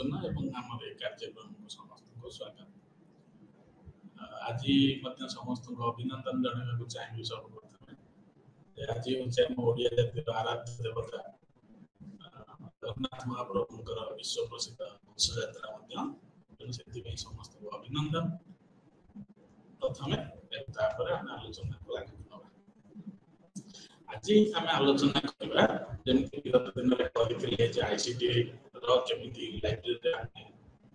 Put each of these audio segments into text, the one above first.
ଆଲୋଚନା ଏବଂ ଆମର ଏ କାର୍ଯ୍ୟକ୍ରମକୁ ସମସ୍ତଙ୍କୁ ସ୍ୱାଗତ। ଆଜି ମଧ୍ୟ ସମସ୍ତଙ୍କୁ ଅଭିନନ୍ଦନ ଜଣାଇବାକୁ ଚାହିଁବି। ସର୍ବପ୍ରଥମେ ଆଜି ହେଉଛି ଆମ ଓଡ଼ିଆ ଜାତିର ଆରାଧ୍ୟ ଦେବତା ଜଗନ୍ନାଥ ମହାପ୍ରଭୁଙ୍କର ବିଶ୍ୱ ପ୍ରସିଦ୍ଧ ଘୋଷଯାତ୍ରା ମଧ୍ୟ, ତେଣୁ ସେଥିପାଇଁ ସମସ୍ତଙ୍କୁ ଅଭିନନ୍ଦନ। ପ୍ରଥମେ ତାପରେ ଆମେ ଆଲୋଚନାକୁ ଆଗକୁ ନେବା। ଆଜି ଆମେ ଆଲୋଚନା କରିବା ଯେମିତି ବିଗତ ଦିନରେ କହିଥିଲେ ଯେ ICT ର କେମିତି ଲାଇବ୍ରେରୀରେ ଆମେ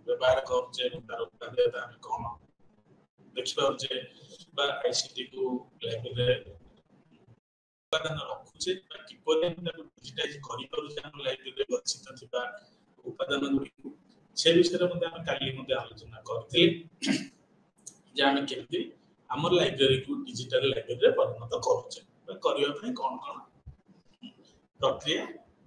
ବ୍ୟବହାର କରୁଛେ ଏବଂ ତାର ଉପାଦେୟତା ଆମେ କ'ଣ ଦେଖିପାରୁଛେ ବା ICT କୁ ଲାଇବ୍ରେରୀରେ ଉପାଦାନ ରଖୁଛେ ବା କିପରି ଆମେ ତାକୁ ଡିଜିଟାଇଜ କରିପାରୁଛେ ଆମ ଲାଇବ୍ରେରୀରେ ଗଚ୍ଛିତ ଥିବା ଉପାଦାନ ଗୁଡ଼ିକୁ, ସେ ବିଷୟରେ ମଧ୍ୟ ଆମେ କାଲି ମଧ୍ୟ ଆଲୋଚନା କରିଥିଲେ ଯେ ଆମେ କେମିତି ଆମର ଲାଇବ୍ରେରୀକୁ ଡିଜିଟାଲ ଲାଇବ୍ରେରୀରେ ପରିଣତ କରୁଛେ ବା କରିବା ପାଇଁ କ'ଣ କ'ଣ ପ୍ରକ୍ରିୟା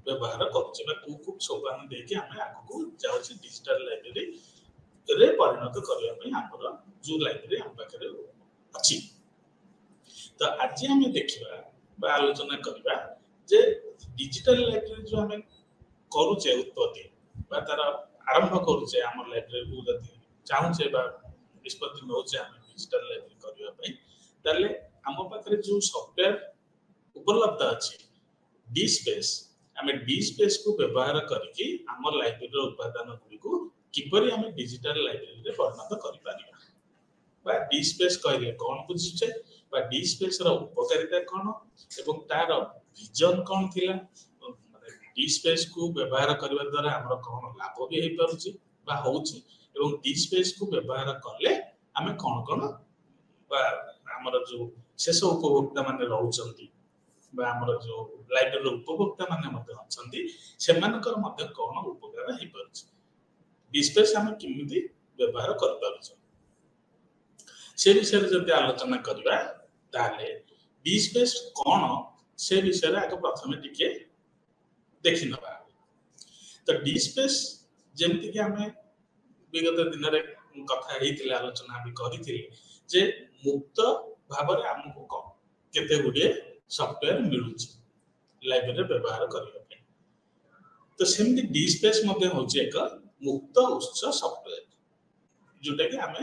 ବ୍ୟବହାର କରୁଛେ ବା କୋଉ ସୋପାନ ଦେଇକି ଆମେ ଆଗକୁ ଯାଉଛେ ଡିଜିଟାଲ ଲାଇବ୍ରେରୀରେ ପରିଣତ କରିବା ପାଇଁ ଆମର ଯୋଉ ଲାଇବ୍ରେରୀ ଆମ ପାଖରେ ଅଛି। ତ ଆଜି ଆମେ ଦେଖିବା ବା ଆଲୋଚନା କରିବା ଯେ ଡିଜିଟାଲ ଲାଇବ୍ରେରୀ ଯୋଉ ଆମେ କରୁଛେ ଉତ୍ପତ୍ତି ବା ତାର ଆରମ୍ଭ କରୁଛେ ଆମ ଲାଇବ୍ରେରୀକୁ ଯଦି ଚାହୁଁଛେ ବା ନିଷ୍ପତ୍ତି ନେଉଛେ ଆମେ ଡିଜିଟାଲ ଲାଇବ୍ରେରୀ କରିବା ପାଇଁ, ତାହେଲେ ଆମ ପାଖରେ ଯୋଉ ସଫ୍ଟୱେୟାର ଉପଲବ୍ଧ ଅଛି DSpace, ଆମେ DSpace କୁ ବ୍ୟବହାର କରିକି ଆମ ଲାଇବ୍ରେରୀର ଉପାଦାନ ଗୁଡ଼ିକୁ କିପରି ଆମେ ଡିଜିଟାଲ ଲାଇବ୍ରେରୀରେ ପରିଣତ କରିପାରିବା ବା DSpace କହିଲେ କ'ଣ ବୁଝୁଛେ ବା DSpace ର ଉପକାରିତା କ'ଣ ଏବଂ ତାର ଭିଜନ କ'ଣ ଥିଲା, DSpace କୁ ବ୍ୟବହାର କରିବା ଦ୍ୱାରା ଆମର କ'ଣ ଲାଭ ବି ହେଇପାରୁଛି ବା ହଉଛି ଏବଂ DSpace କୁ ବ୍ୟବହାର କଲେ ଆମେ କ'ଣ କ'ଣ ବା ଆମର ଯୋଉ ଶେଷ ଉପଭୋକ୍ତା ମାନେ ରହୁଛନ୍ତି ବା ଆମର ଯୋଉ ଲାଇବ୍ରେରୀର ଉପଭୋକ୍ତା ମାନେ ମଧ୍ୟ ଅଛନ୍ତି ସେମାନଙ୍କର ମଧ୍ୟ କ'ଣ ଉପକାର ହେଇପାରୁଛି, DSpace ଆମେ କେମିତି ବ୍ୟବହାର କରିପାରୁଛୁ ସେ ବିଷୟରେ ଯଦି ଆଲୋଚନା କରିବା ତାହେଲେ DSpace କ'ଣ ସେ ବିଷୟରେ ଆଗ ପ୍ରଥମେ ଟିକେ ଦେଖିନେବା। ତ DSpace ଯେମିତିକି ଆମେ ବିଗତ ଦିନରେ କଥା ହେଇଥିଲେ ଆଲୋଚନା ବି କରିଥିଲେ ଯେ ମୁକ୍ତ ଭାବରେ ଆମକୁ କେତେ ଗୁଡ଼ିଏ ସଫ୍ଟୱେୟାର ମିଳୁଛି ଲାଇବ୍ରେରୀରେ ବ୍ୟବହାର କରିବା ପାଇଁ। ତ ସେମିତି DSpace ମଧ୍ୟ ହେଉଛି ଏକ ମୁକ୍ତ ଉତ୍ସ ସଫ୍ଟୱେୟାର ଯୋଉଟାକି ଆମେ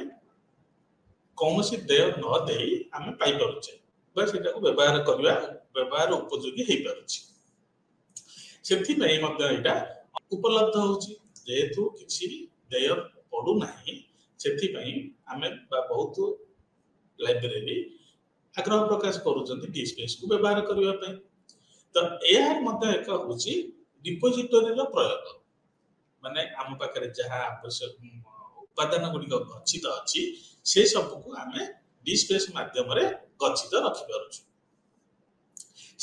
କୌଣସି ଦେୟ ନ ଦେଇ ଆମେ ପାଇପାରୁଛେ ବା ସେଟାକୁ ବ୍ୟବହାର ଉପଯୋଗୀ ହେଇପାରୁଛି। ସେଥିପାଇଁ ମଧ୍ୟ ଏଇଟା ଉପଲବ୍ଧ ହେଉଛି ଯେହେତୁ କିଛି ଦେୟ ପଡୁନାହିଁ, ସେଥିପାଇଁ ଆମେ ବା ବହୁତ ଲାଇବ୍ରେରୀ ଆଗ୍ରହ ପ୍ରକାଶ କରୁଛନ୍ତି DSpace କୁ ବ୍ୟବହାର କରିବା ପାଇଁ। ତ ଏହା ମଧ୍ୟ ଏକ ହେଉଛି ରିପୋଜିଟୋରୀର ପ୍ରୟୋଗ, ମାନେ ଆମ ପାଖରେ ଯାହା ଆବଶ୍ୟକ ଉପାଦାନ ଗୁଡ଼ିକ ଗଚ୍ଛିତ ଅଛି ସେ ସବୁକୁ ଆମେ DSpace ମାଧ୍ୟମରେ ଗଚ୍ଛିତ ରଖିପାରୁଛୁ।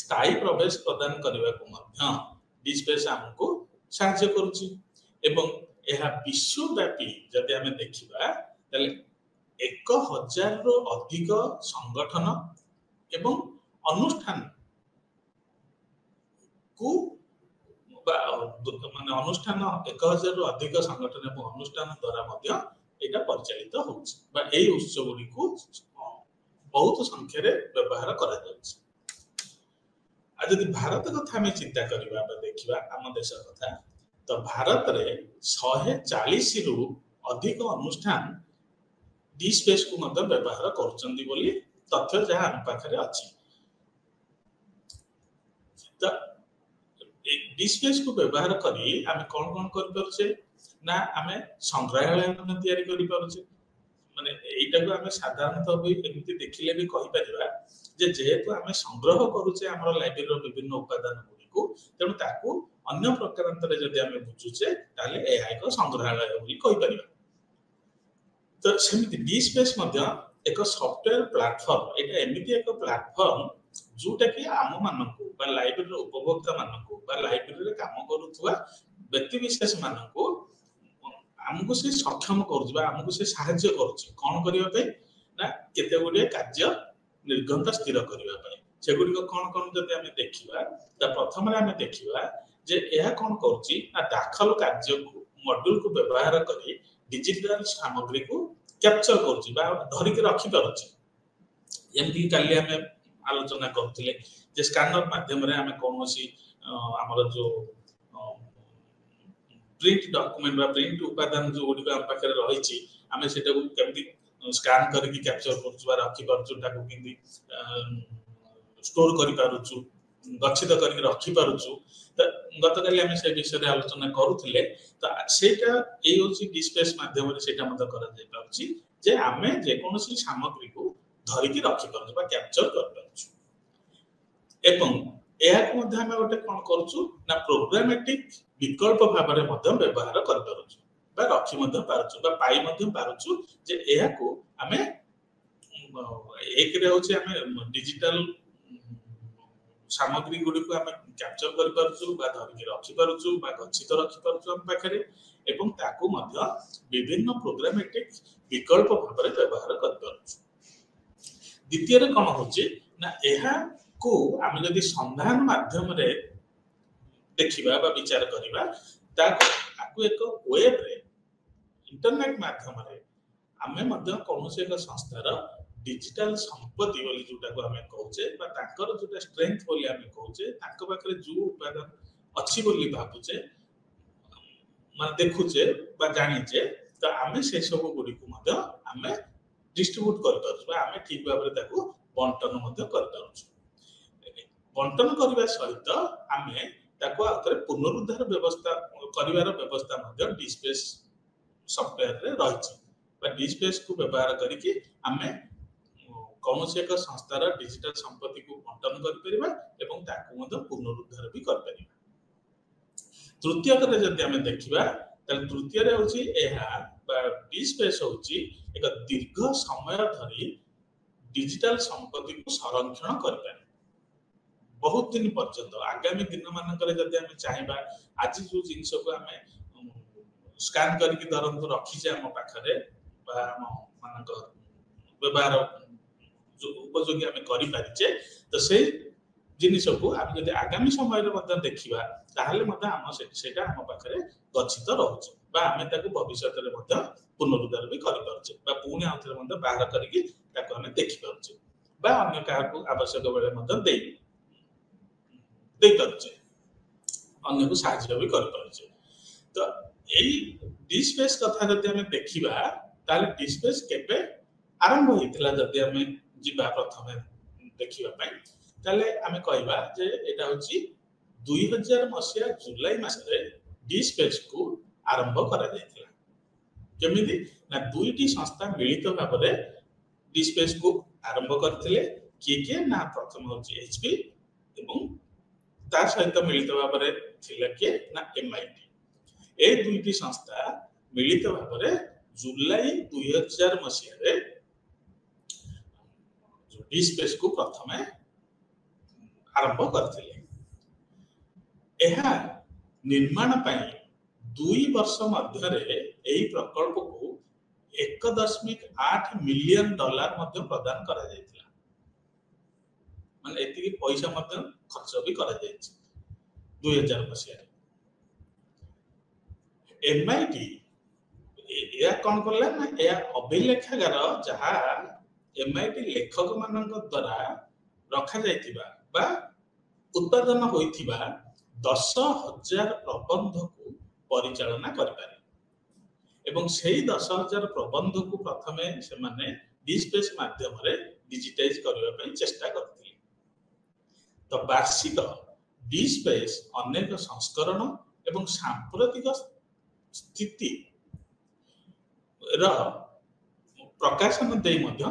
ସ୍ଥାୟୀ ପ୍ରବେଶ ପ୍ରଦାନ କରିବାକୁ ମଧ୍ୟ DSpace ଆମକୁ ସାହାଯ୍ୟ କରୁଛି ଏବଂ ଏହା ବିଶ୍ୱବ୍ୟାପୀ ଯଦି ଆମେ ଦେଖିବା ତାହେଲେ 1000ରୁ ଅଧିକ ସଂଗଠନ ଏବଂ ଅନୁଷ୍ଠାନକୁ ମାନେ ଅନୁଷ୍ଠାନ 1000ରୁ ଅଧିକ ସଂଗଠନ ଏବଂ ଅନୁଷ୍ଠାନ ଦ୍ୱାରା ମଧ୍ୟ ଏଇଟା ପରିଚାଳିତ ହେଉଛି ବା ଏଇ ଉତ୍ସ ଗୁଡ଼ିକୁ ବହୁତ ସଂଖ୍ୟାରେ ବ୍ୟବହାର କରାଯାଉଛି। ଆଉ ଯଦି ଭାରତ କଥା ଆମେ ଚିନ୍ତା କରିବା ବା ଦେଖିବା ଆମ ଦେଶ କଥା, ତ ଭାରତରେ 140ରୁ ଅଧିକ ଅନୁଷ୍ଠାନ DSpace କୁ ମଧ୍ୟ ବ୍ୟବହାର କରୁଛନ୍ତି ବୋଲି ତଥ୍ୟ ଯାହା ଆମ ପାଖରେ ଅଛି। ତ DSpace କୁ ବ୍ୟବହାର କରି ଆମେ କ'ଣ କ'ଣ କରିପାରୁଛେ ନା ଆମେ ସଂଗ୍ରହାଳୟ ମଧ୍ୟ ତିଆରି କରିପାରୁଛେ। ମାନେ ଏଇଟାକୁ ଆମେ ସାଧାରଣତଃ ବି ଏମିତି ଦେଖିଲେ ବି କହିପାରିବା ଯେ ଯେହେତୁ ଆମେ ସଂଗ୍ରହ କରୁଛେ ଆମର ଲାଇବ୍ରେରୀର ବିଭିନ୍ନ ଉପାଦାନ ଗୁଡ଼ିକୁ, ତେଣୁ ତାକୁ ଅନ୍ୟ ପ୍ରକାରାନ୍ତରେ ଯଦି ଆମେ ବୁଝୁଛେ ତାହେଲେ ଏହା ଏକ ସଂଗ୍ରହାଳୟ ବୋଲି କହିପାରିବା। ତ ସେମିତି DSpace ମଧ୍ୟ ଏକ ସଫ୍ଟୱେୟାର ପ୍ଲାଟଫର୍ମ, ଏଇଟା ଏମିତି ଏକ ପ୍ଲାଟଫର୍ମ ଯୋଉଟାକି ଆମମାନଙ୍କୁ ବା ଲାଇବ୍ରେରୀର ଉପଭୋକ୍ତା ମାନଙ୍କୁ ବା ଲାଇବ୍ରେରୀରେ କାମ କରୁଥିବା ବ୍ୟକ୍ତିବିଶେଷ ମାନଙ୍କୁ ଆମକୁ ସେ ସକ୍ଷମ କରୁଛି ବା ଆମକୁ ସେ ସାହାଯ୍ୟ କରୁଛି କ'ଣ କରିବା ପାଇଁ ନା କେତେ ଗୁଡ଼ିଏ କାର୍ଯ୍ୟ ନିର୍ଘଣ୍ଟ ସ୍ଥିର କରିବା ପାଇଁ। ସେଗୁଡ଼ିକ କ'ଣ କ'ଣ ଯଦି ଆମେ ଦେଖିବା, ତ ପ୍ରଥମରେ ଆମେ ଦେଖିବା ଯେ ଏହା କ'ଣ କରୁଛି ନା ଦାଖଲ କାର୍ଯ୍ୟକୁ ମଡ୍ୟୁଲକୁ ବ୍ୟବହାର କରି ଡିଜିଟାଲ ସାମଗ୍ରୀକୁ କ୍ୟାପଚର କରୁଛି ବା ଧରିକି ରଖିପାରୁଛି। ଯେମିତିକି କାଲି ଆମେ ଆଲୋଚନା କରୁଥିଲେ ଯେ ସ୍କାନର ମାଧ୍ୟମରେ ଆମେ କୌଣସି ଆମର ଯୋଉ प्रिंट डॉक्यूमेंट बा प्रिंट उपादान जो गुडी हम पाखे रही आम से केमती स्कैन करके कैप्चर कर रखी पार्छु ताको केमती स्टोर करि पारुछु गच्छित करके रखी पारुछु त गतकाली आम से विषय आलोचना करूथिले त सेटा ए होची डिस्प्लेस माध्यम रे सेटा मत करा जाय पाउची जे आमे जे कोनोसी सामग्री को धरिकी रखी पारुछु बा कैप्चर कर पारुछु एवं एहाक मध्ये आमे गोटे कोन करूछु ना प्रोग्रामेटिक विकल्प भाबरे मध्ये व्यवहार कर पारुछु बा रखी मध्ये पारुछु बा पाई मध्ये पारुछु जे एहाको आमे एक रे होची आमे डिजिटल सामग्री गुडी को आमे कैप्चर कर पारुछु बा धरिकी रखी पारुछु बा गच्छित रखी पारुछु हम पाखरे एवं ताको मध्ये विभिन्न प्रोग्रामेटिक विकल्प भाबरे व्यवहार कर पारुछु द्वितीय रे कोन होची ना एहा को आमे जदि संधान माध्यम रे देखिबा बा विचार करिबा ताको एक वेब रे इंटरनेट माध्यम रे आमे मध्ये कोनोसे एक संस्थार डिजिटल संपत्ति बोली जोटा को हमें कहूचे बा ताकर जोटा स्ट्रेंथ बोली हमें कहूचे ताको पाखरे जो उपादान अछि बोली भाबुचे मान देखुचे बा जानिचे त आमे से सब गुडी को मध्ये आमे डिस्ट्रीब्यूट कर पारछु बा आमे ठीक भाबरे ताको बंटन मध्ये कर पारछु बंटन करबा सहित आमे ताको आतरे पुनरुद्धार व्यवस्था करिवार व्यवस्था मध्ये डिस्पेस सॉफ्टवेयर रे रहिछि बा डिस्पेस को व्यवहार करिकि आमे कौनसी एक संस्थार डिजिटल संपत्ति को बंटन कर परिबा एवं ताको मध्ये पुनरुद्धार भी कर परिबा तृतीय करे जदि हमें देखिबा त तृतीय रे होची एहा बा डिस्पेस होची एक दीर्घ समय धरि डिजिटल संपत्ति को संरक्षण कर पारे बहुत दिन पर्यंत आगामी दिन मानकर जदि हमें चाहिबा आज जो जिंस को हमें स्कैन करके धरंतु रखी जे हम पाखरे बा हम मानक व्यवहार जो उपयोगी हमें करि पारिचे तो से जिनिस को हम जदि आगामी समय रे मध्य देखिबा ताहले मध्य हम सेटा हम पाखरे गच्छित रहउछ बा हमें ताको भविष्य रे मध्य पुनरुद्धार भी करि पारछे बा पुणी आउथरे मध्य बाहर करके ताको हमें देखि पारछे बा अन्य काहको आवश्यक बेले मध्य दे पारछे अन्य को साहाय्य भी कर पारछे तो एई डिस्पेस कथा जदि हमें देखिबा ताले डिस्पेस केबे आरंभ होइतला जदि हमें जिबा प्रथमे देखिबा पई ताले हमें कहबा जे एटा होची 2000 मसिया जुलाई मास रे डिस्पेस को आरंभ करा जायतिला केमिति ना दुईटी संस्था मिलित भाबरे डिस्पेस को आरंभ करथिले के ना प्रथम होची एचपी एवं ता सहित मिलित भाबरे थिला के ना एमआईटी ए दुईटी संस्था मिलित भाबरे जुलाई 2000 मसिया रे डिस्पेस को प्रथमे आरंभ करथिले एहा निर्माण पई 2 वर्ष मध्य रे एही प्रकल्प को 1.8 मिलियन डॉलर मध्य प्रदान करा जायतिला माने एतिकी पैसा मध्य खर्च भी करा जायछि 2000 मसिया रे एमआईटी या कौन करला ना या अभिलेखागार जहा एमआईटी लेखक मानक द्वारा रखा जायतिबा बा उत्पादन होइतिबा 10,000 प्रबंध को परिचालना कर पारे एवं सेही 10,000 प्रबंध को प्रथमे से माने डिस्पेस माध्यम रे डिजिटाइज करबा पई चेष्टा करथिले तो वार्षिक डिस्पेस अनेक संस्करण एवं सांप्रतिक स्थिति र प्रकाशन दे मध्य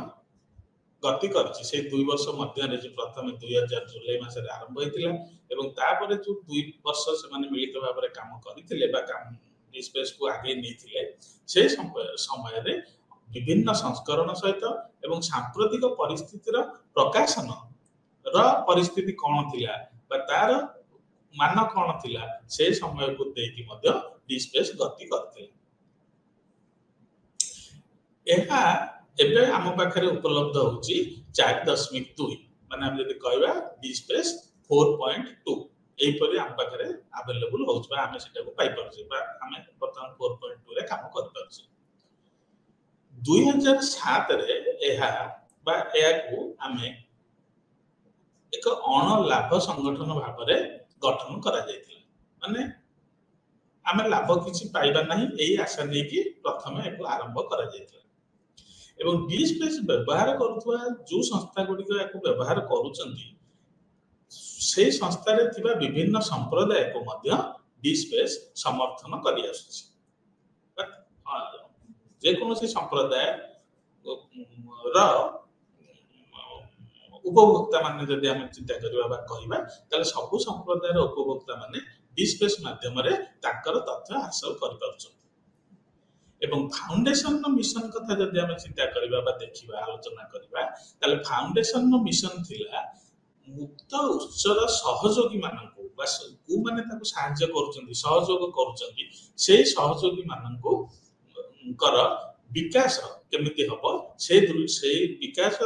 गति करछि से 2 वर्ष मध्य रे प्रथम 2000 जुलाई मास रे आरंभ होइतिला एवं तापर जो 2 वर्ष से माने मिलित भाबरे काम करिथिले बा काम डिस्पेस को आगे नेथिले से समय रे विभिन्न संस्करण सहित एवं सांप्रतिक परिस्थितिर प्रकाशन र परिस्थिति कोन थिला बा तार मान कोन थिला से समय को देकी मध्य डिस्पेस गति करथिले एहा एबे हम पाखरे उपलब्ध होची 4.2 माने हम जदि कहबा डिस्पेस 4.2 एई परे हम पाखरे अवेलेबल होउछ बा हम सेटा को पाई परछे बा हम वर्तमान 4.2 रे काम कर परछे 2007 रे एहा बा एया को हमें एक अण लाभ संगठन भाबरे गठन करा जायतिला माने आमे लाभ किछि पाइबा नाही एई आशा नै कि प्रथमे एको आरंभ करा जायतिला एवं डी स्पेस व्यवहार करुवा जो संस्था गुडी को एको व्यवहार करूचंती से संस्था रे थिबा विभिन्न संप्रदाय को मध्य डी स्पेस समर्थन करि आसुछि जे कोनोसी संप्रदाय र उपभोक्ता माने जदि हम चिंता करबा बा कहबा तले सब संप्रदाय रो उपभोक्ता माने डी स्पेस माध्यम रे ताकर तथ्य हासिल करि पाउछन एवं फाउंडेशन नो मिशन कथा जदि हम चिंता करबा बा देखिबा आलोचना करबा तले फाउंडेशन नो मिशन थिला मुक्त उत्सर सहयोगी माननको बस को माने ताको सहायता करूचंती सहयोग करूचंती से सहयोगी माननको कर विकास केमिति हबो से विकास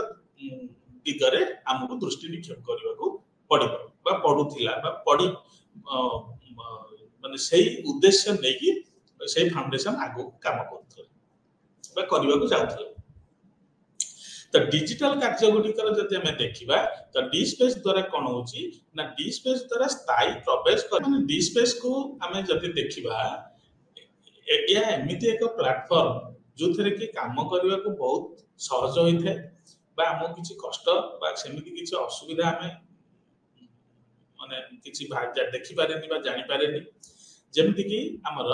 दिगरे हमको दृष्टि निक्षेप करबा को पड़िबो बा पडुथिला बा पडी माने सेही उद्देश्य नै कि सेही फाउंडेशन आगो काम करथले बा करबा को जाउथले तो डिजिटल कार्य गुडी कर जति हमें देखिबा तो डी स्पेस द्वारा कोन होची ना डी स्पेस द्वारा स्थायी प्रवेश कर माने डी स्पेस को हमें जति देखिबा या एमिति एक प्लेटफॉर्म जो थरे के काम करबा को बहुत सहज होइथे बा हम किछि कष्ट बा सेमिति किछि असुविधा हमें माने किछि भाग देखि पारेनी बा जानि पारेनी जेमिति कि हमर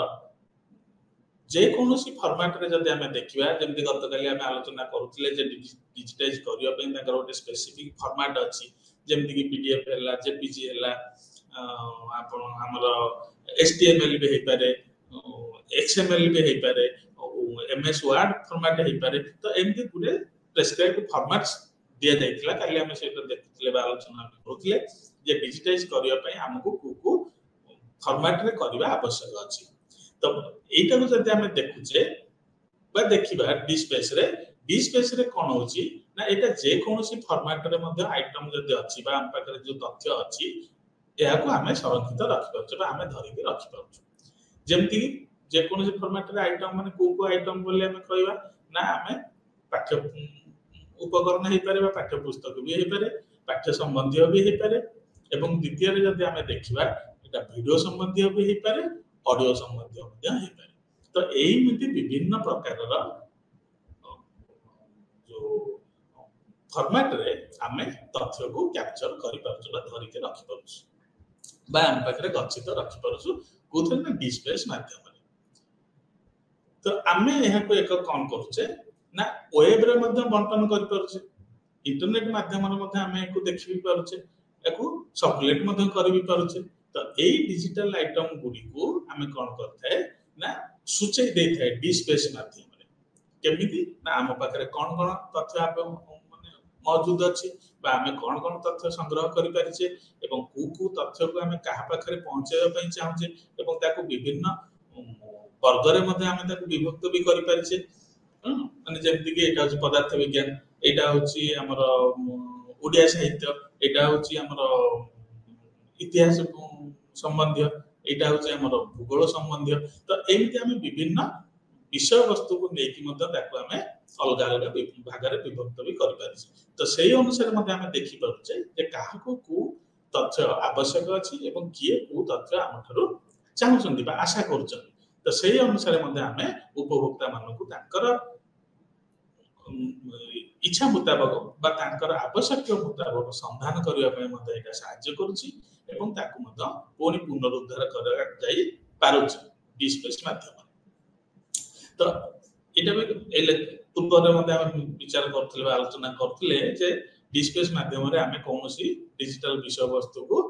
जे कोनोसी फॉर्मेट रे जदि हमें देखिबा जेमिति गतकाली हमें आलोचना करूथिले जे डिजिटाइज करिया पे ताकर ओटे स्पेसिफिक फॉर्मेट अछि जेमिति कि पीडीएफ हला जेपीजी हला आपण हमर एचटीएमएल भी हे पारे एक्सएमएल भी हे पारे एमएस वर्ड फॉर्मेट हे पारे तो एमिति गुडे प्रेस्क्राइब्ड फॉर्मेट्स दिया जाइतिला काली हमें सेटा देखथिले बा आलोचना करूथिले जे डिजिटाइज करिया पे हमकु कुकु फॉर्मेट रे करबा आवश्यक अछि तो एटा को जदि हमें देखुचे बा देखिबा डी स्पेस रे कोन होची ना एटा जे कोनोसी फॉर्मेट रे मध्ये आइटम जदि अछि बा हम पाखरे जो तथ्य अछि एहा को हमें संरक्षित रखि पाछु बा हमें धरि के रखि पाछु जेमति जे कोनोसी फॉर्मेट रे आइटम माने को आइटम बोले हमें कहबा ना हमें पाठ्य उपकरण हे पारे बा पाठ्य पुस्तक भी हे पारे पाठ्य संबंधी भी हे पारे एवं द्वितीय रे जदि हमें देखिबा एटा वीडियो संबंधी भी हे पारे ऑडियो संबंधी मध्य हे पारे तो एही मिति विभिन्न प्रकार रा जो फॉर्मेट रे हमें तथ्य को कैप्चर करि पारछु बा धरि के रखि पारछु बा हम पाखरे गच्छित रखि पारछु कोथन ना डी स्पेस माध्यम रे तो हमें एहा को एक कोन करूचे ना वेब रे मध्ये बंटन करि पारछु इंटरनेट माध्यम रे मध्ये हमें एको देखि पारछु एको सर्कुलेट मध्ये करि भी पारछु तो एई डिजिटल आइटम गुडी को हमें कोन करथाय ना सूचे देथाय डी स्पेस माध्यम रे केमिति ना हम पाखरे कोन कोन तथ्य आप माने मौजूद अछि बा हमें कोन कोन तथ्य संग्रह करि पारिछे एवं को तथ्य को हमें कहा पाखरे पहुंचाय पई चाहूचे एवं ताको विभिन्न वर्ग रे मध्ये हमें ताको विभक्त भी करि पारिछे माने जेमति कि एटा पदार्थ विज्ञान एटा होची हमर ओडिया साहित्य एटा होची हमर इतिहास संबंधी एटा होची हमर भूगोल संबंधी तो एमिति हमें विभिन्न विषय वस्तु को नेकी मध्ये ताको हमें अलग अलग भाग रे विभक्त भी करि पारिछे तो सेही अनुसार मध्ये हमें देखि पारुछे जे काहा को तथ्य आवश्यक अछि एवं किए को तथ्य हमठरो चाहुचंती बा आशा करूचंती तो सेही अनुसार मध्ये हमें उपभोक्ता मानको ताकर इच्छा मुताबिक बा तांकर आवश्यक मुताबिक संधान करिया पय मध्ये एटा सहाय्य करूची एवं ताकु मध्ये पुनि पुनरुद्धार करा जाई पारुची डी स्पेस माध्यम तो एटा भी एले पूर्व रे मध्ये हम विचार करथले आलोचना करथले जे डी स्पेस माध्यम रे हमें कोनोसी डिजिटल विषय वस्तु को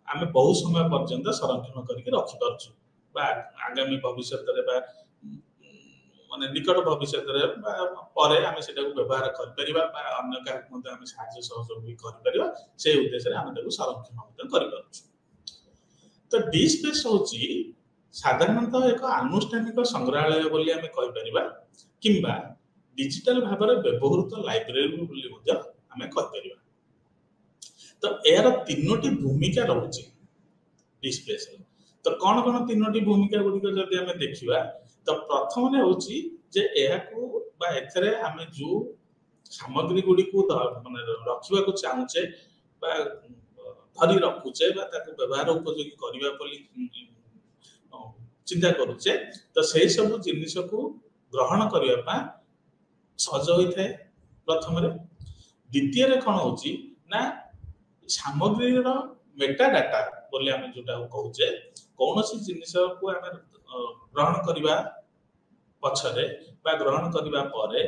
हमें बहुत समय पर्यंत संरक्षण करके रखि पारछु बा आगामी भविष्य रे बा माने निकट भविष्य रे परे हमें सेटा को व्यवहार कर परिबा बा अन्य का मध्ये हमें सहायता सहयोग भी कर परिबा से उद्देश्य रे हमें ताको संरक्षण मध्ये कर पारछु तो डी स्पेस होची साधारणतः एक आनुष्ठानिक संग्रहालय बोली हमें कहि परिबा किंबा डिजिटल भाबरे व्यवहृत लाइब्रेरी बोली मध्ये हमें कहि परिबा तो एयर तीनोटी भूमिका रहउची डी स्पेस तो कोन कोन तीनोटी भूमिका गुडी को जदि हमें देखिबा तो प्रथम ने होची जे एहा को बा एथरे हमें जो सामग्री गुडी को माने रखिबा को चाहुचे बा धरी रखुचे बा ताको व्यवहार उपयोगी करिबा बोली चिंता करूचे तो से सब जिनिस को ग्रहण करने सहज होता है प्रथम। द्वितीय कौन हो सामग्री मेटा डाटा बोले आम जो कहे कौन सी जिनिस को आम ग्रहण करने पछरे ग्रहण करने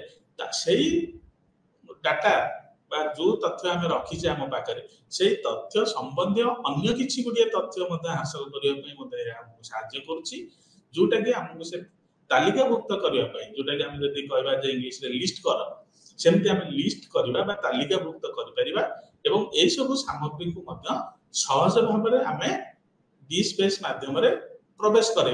डाटा जो तथ्य आम रखीचे आम पाखे से तथ्य संबंधी अन्य किसी गुड़िया तथ्य हासिल करने साहाय्य करुच्ची जोटा कि आमको से तालिकाभुक्त करने जोटा कि आम जब कह इंग्लिश लिस्ट कर सेमती आम लिस्ट करवा तालिकाभुक्त कर सब सामग्री को सहज भाव में आम डीस्पेस माध्यम प्रवेश कर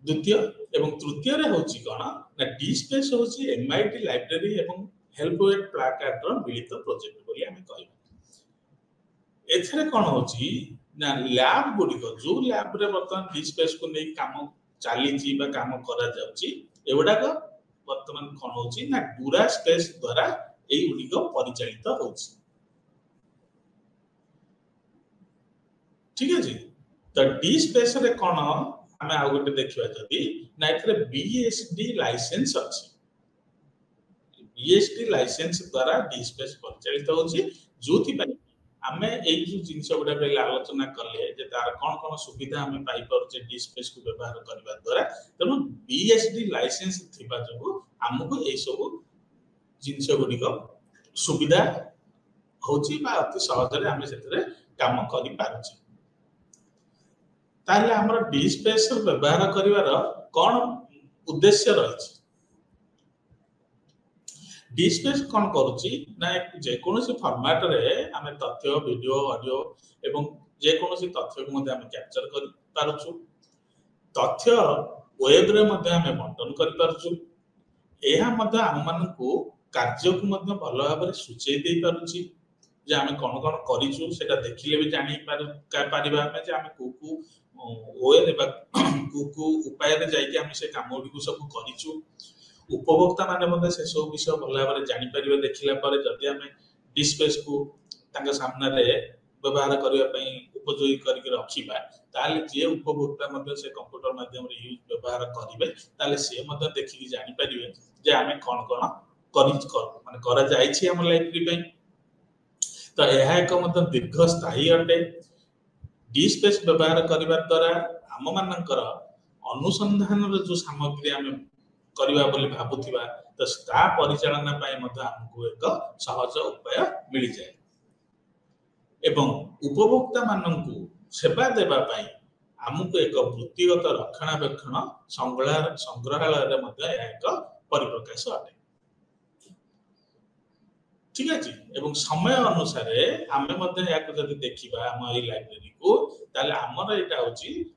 द्वितीय एवं तृतीय होची कौन ना डीस्पेस होची एमआईटी लाइब्रेरी एवं हेल्पवेट प्लाकार्ड मिलित प्रोजेक्ट बोली आम कह एथरे कौन होची ना लैब गुड़िक जो लैब रे बर्तमान डीस्पेस को नहीं काम चली काम करा जाउची एगुड़ाक बर्तमान कौन होची ना डूरा स्पेस द्वारा एई गुड़िक परिचालित होची। ठीक है जी। तो डीस्पेस रे कौन आम आ गए देखा जदि ना बीएसडी लाइसेंस अच्छी बीएसडी लाइसेंस द्वारा डीस्पेस परिचालित होची जो आम जो जिनस गुड़ा आलोचना कले तार कौन कौन सुविधा आम पाइपे डीस्पेस को व्यवहार करने द्वारा तेणु बीएसडी लाइसेंस थिबा जो आमको ये सब जिनस गुड़िक सुविधा होची अति सहज आम से काम कर पारुछे। ताहले हमर डीस्पेस व्यवहार करिवार कौन उद्देश्य रही डीस्पेस कौन करुच्ची ना जेकोसी फॉर्मेट रे आम तथ्य वीडियो ऑडियो एवं जेकोसी तथ्य को आम कैप्चर कर पारुछु तथ्य वेब रे आम बंटन कर पारुछु एहा मध्य आम मानकु कार्य को भल भाव में सूचई दे पारुछि जे आम कौन कौन करिछु सेटा देखिले भी जानि पारिबा आम जे आम को ओए उपाय जाकि आम से कम गुड़ी सब करूँ उपभोक्ता माने से सब विषय भल भाव में जापर देखला जदि आम डीस्पेस को सामने व्यवहार करने उपयोगी करके रखा ताले जे उपभोक्ता से कंप्यूटर माध्यम यूज व्यवहार करेंगे सी देखिकी जापर जे आम कौन कौन कर लाइब्रेरी तो यह एक दीर्घ स्थायी अटे। डीस्पेस व्यवहार करने द्वारा आम मानकर अनुसंधान जो सामग्री आम करवा बोली भावुथिबा तो ता परिचालना आमको एक सहज उपाय मिल जाए एवं उपभोक्ता माननकु सेवा देबा पाई आमको एक वृत्तिगत रक्षणाबेक्षण संग्रहालय एक परिप्रकाश अटे। ठीक है एवं समय अनुसार आम देखा आम लाइब्रेरी को ताले आमर यहाँ हूँ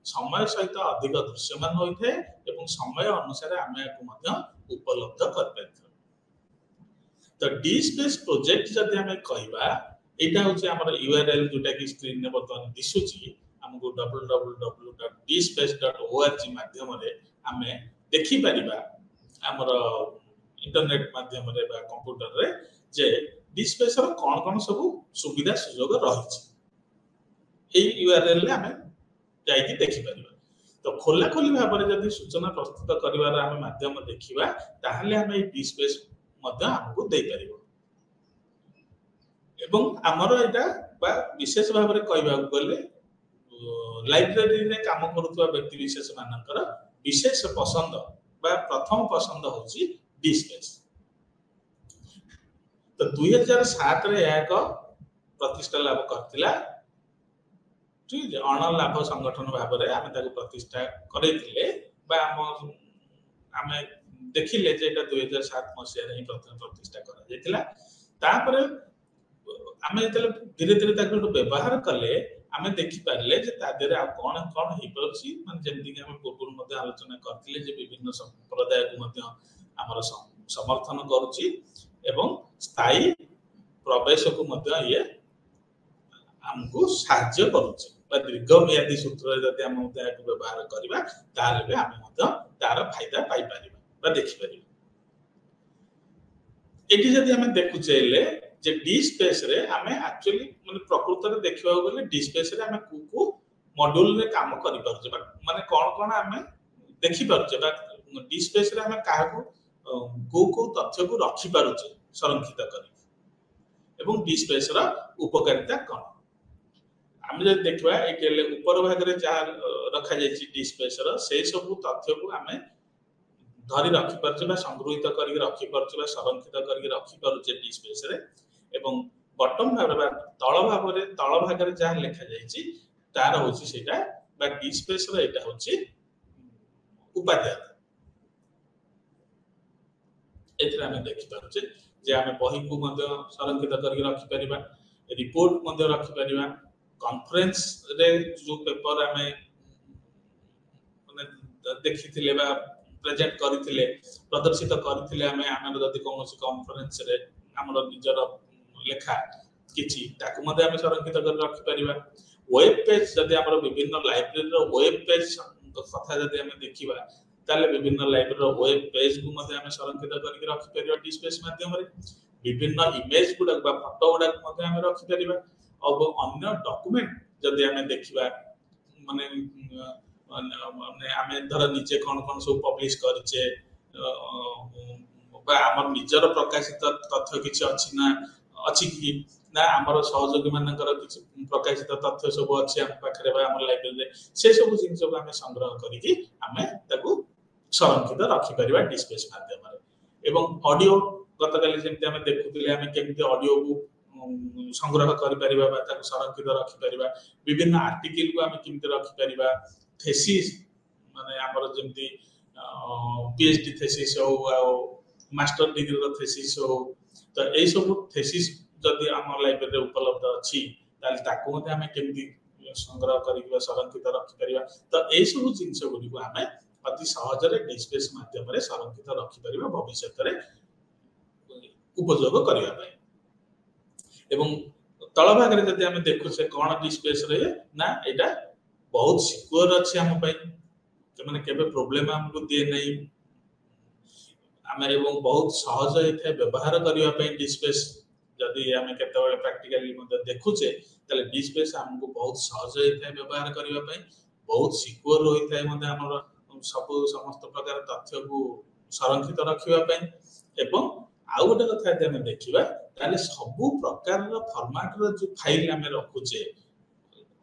समय सहित अधिक दृश्यमान होता है एवं समय अनुसार आम या उपलब्ध कर तो डीस्पेस प्रोजेक्ट जदि आम कहवा यहाँ हूँ आम यूआरएल जोटा कि स्क्रीन में बर्तमान दिशुची आमको www.dspace.org माध्यम आम देखिपर आमर इंटरनेट माध्यम कंप्यूटर रे जे डीस्पेस कौन कौन सब सुविधा सुजोग रही यूआरएल आम जाकि देखिपर तो खोला खोली भाव में जब सूचना प्रस्तुत कर माध्यम देखा ताहले आम डीस्पेस आमको दे पार एवं आमर यहाँ विशेष भाव में कहवा गले लाइब्रेरी रे काम करुवा व्यक्ति विशेष मानकर विशेष पसंद प्रथम पसंद होची डीस्पेस। तो 2007 रे एक प्रतिष्ठा लाभ करथिला ठीक है अण लाभ संगठन भाव में आम प्रतिष्ठा करैथिले आम देखिले जे 2007 मसीह ही प्रथम प्रतिष्ठा करा जायतिला तापरे आम धीरे धीरे व्यवहार कले आम देखिपारे कौन कौन हो जमीक आम पूर्व आलोचना करते विभिन्न संप्रदाय को आमर समर्थन करुच्ची एवं स्थायी प्रवेश को ये आमको साहाय्य करुच्ची दीर्घ मियादी सूत्र जब आम व्यवहार करवा आम तार फायदा पाइपर देखिपर ये जब आम देखुचे जे डीस्पेस रे आम एक्चुअली माने प्रकृत रे देखिबा गले डीस्पेस रे आम को मॉड्यूल रे काम करि पारुचे माने कोन आमे देखि पारुचे डी स्पेस रे आमे काहा को तथ्य को रखि पारुचे संरक्षित करी एवं डी स्पेस रा उपकारिता कोन आमे जे देखबा एकेले ऊपर भाग रे जा रखा जायछि डी स्पेस रा से सब तथ्य को आमे धरी रखि पारुचे बा संग्रहित करी रखि पारुचे बा संरक्षित करी रखि पारुचे डी स्पेस रे एवं बॉटम भाग रे तळ भाग रे जा लिखा जायछि तार होछि सेटा बा डी स्पेस रे एटा होछि उपाध्याय एथरा हमें देखि पारुचे जे हमें बही को मध्ये संरक्षित करके रखि परिबा रिपोर्ट मध्ये रखि परिबा कॉन्फ्रेंस रे जो पेपर हमें माने देखिथिले बा प्रेजेंट करिथिले प्रदर्शित करिथिले हमें हमर जदि कोनोसी कॉन्फ्रेंस रे हमर निजर लेखा किछि ताकु मध्ये हमें संरक्षित कर रखि परिबा वेब पेज जदि हमर विभिन्न लाइब्रेरी रो वेब पेज कथा जदि हमें देखिबा ताले विभिन्न लाइब्रेरी रो वेब पेज को मध्ये हमें संरक्षित करके रखि परिबा डी स्पेस माध्यम रे विभिन्न इमेज गुडा बा फोटो गुडा मध्ये हमें रखि परिबा और अन्य डॉक्यूमेंट जदि हमें देखिबा माने माने हमें धर नीचे कोन सब पब्लिश करिचे बा हमर निजर प्रकाशित तथ्य किछि अछि ना अछि कि ना हमर सहयोगी मानकर किछि प्रकाशित तथ्य सब अछि हम पाखरे बा हमर लाइब्रेरी रे से सब जिंस को हमें संग्रह करिकि हमें ताकू संरक्षित रखि परिबा डी स्पेस माध्यम रे एवं ऑडियो गतकाली जेंति हमें देखुतिले हमें केमति ऑडियो को संग्रह करि परिबा बा ताकू संरक्षित रखि परिबा विभिन्न आर्टिकल को हमें केमति रखि परिबा थेसिस माने हमर जेंति पीएचडी थेसिस हो मास्टर डिग्री रो थेसिस हो तो ए सब थेसिस जदि हम लाइब्रेरी रे उपलब्ध अछि ताल ताकू मध्ये हमें केमति संग्रह करिबा संरक्षित रखि परिबा तो ए सब जिंस गुडी को हमें अति सहज रे डी स्पेस माध्यम रे संरक्षित रखि परिबा भविष्य रे उपयोग करिबा पय एवं तळ भाग रे जदि हमें देखु से कोन डी स्पेस रे ना एटा बहुत सिक्योर अछि हम पय माने केबे प्रॉब्लम हमको दिए नै हमें एवं बहुत सहज हेथे व्यवहार करिबा पय डी स्पेस जदि हमें केते बेले प्रैक्टिकली मध्ये देखुचे तले डी स्पेस हमको बहुत सहज हेथे व्यवहार करिबा पय बहुत सिक्योर होइथाय मध्ये हमर सब समस्त प्रकार तथ्य को संरक्षित रखिबा पय एवं आउ गोटे कथा जे हमें देखिबा ताले सब प्रकार रो फॉर्मेट रो जो फाइल हमें रखुचे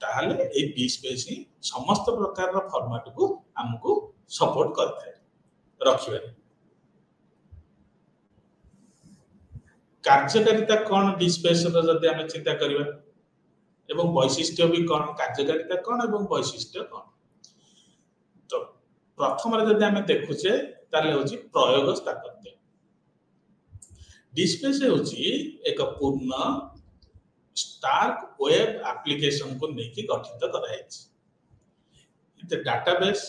ताले ए डी स्पेस ही समस्त प्रकार रो फॉर्मेट को हमको सपोर्ट करथाय रखिबा कार्यकारिता कोन डी स्पेस रो जदि हमें चिंता करिबा एवं वैशिष्ट्य भी कोन कार्यकारिता कोन एवं वैशिष्ट्य कोन तो प्रथम रे जदि हमें देखुचे ताले होची प्रयोग स्थापत्य डी स्पेस होची एक पूर्ण स्टार्क वेब एप्लीकेशन को नेकी गठित कराइछ इते डाटाबेस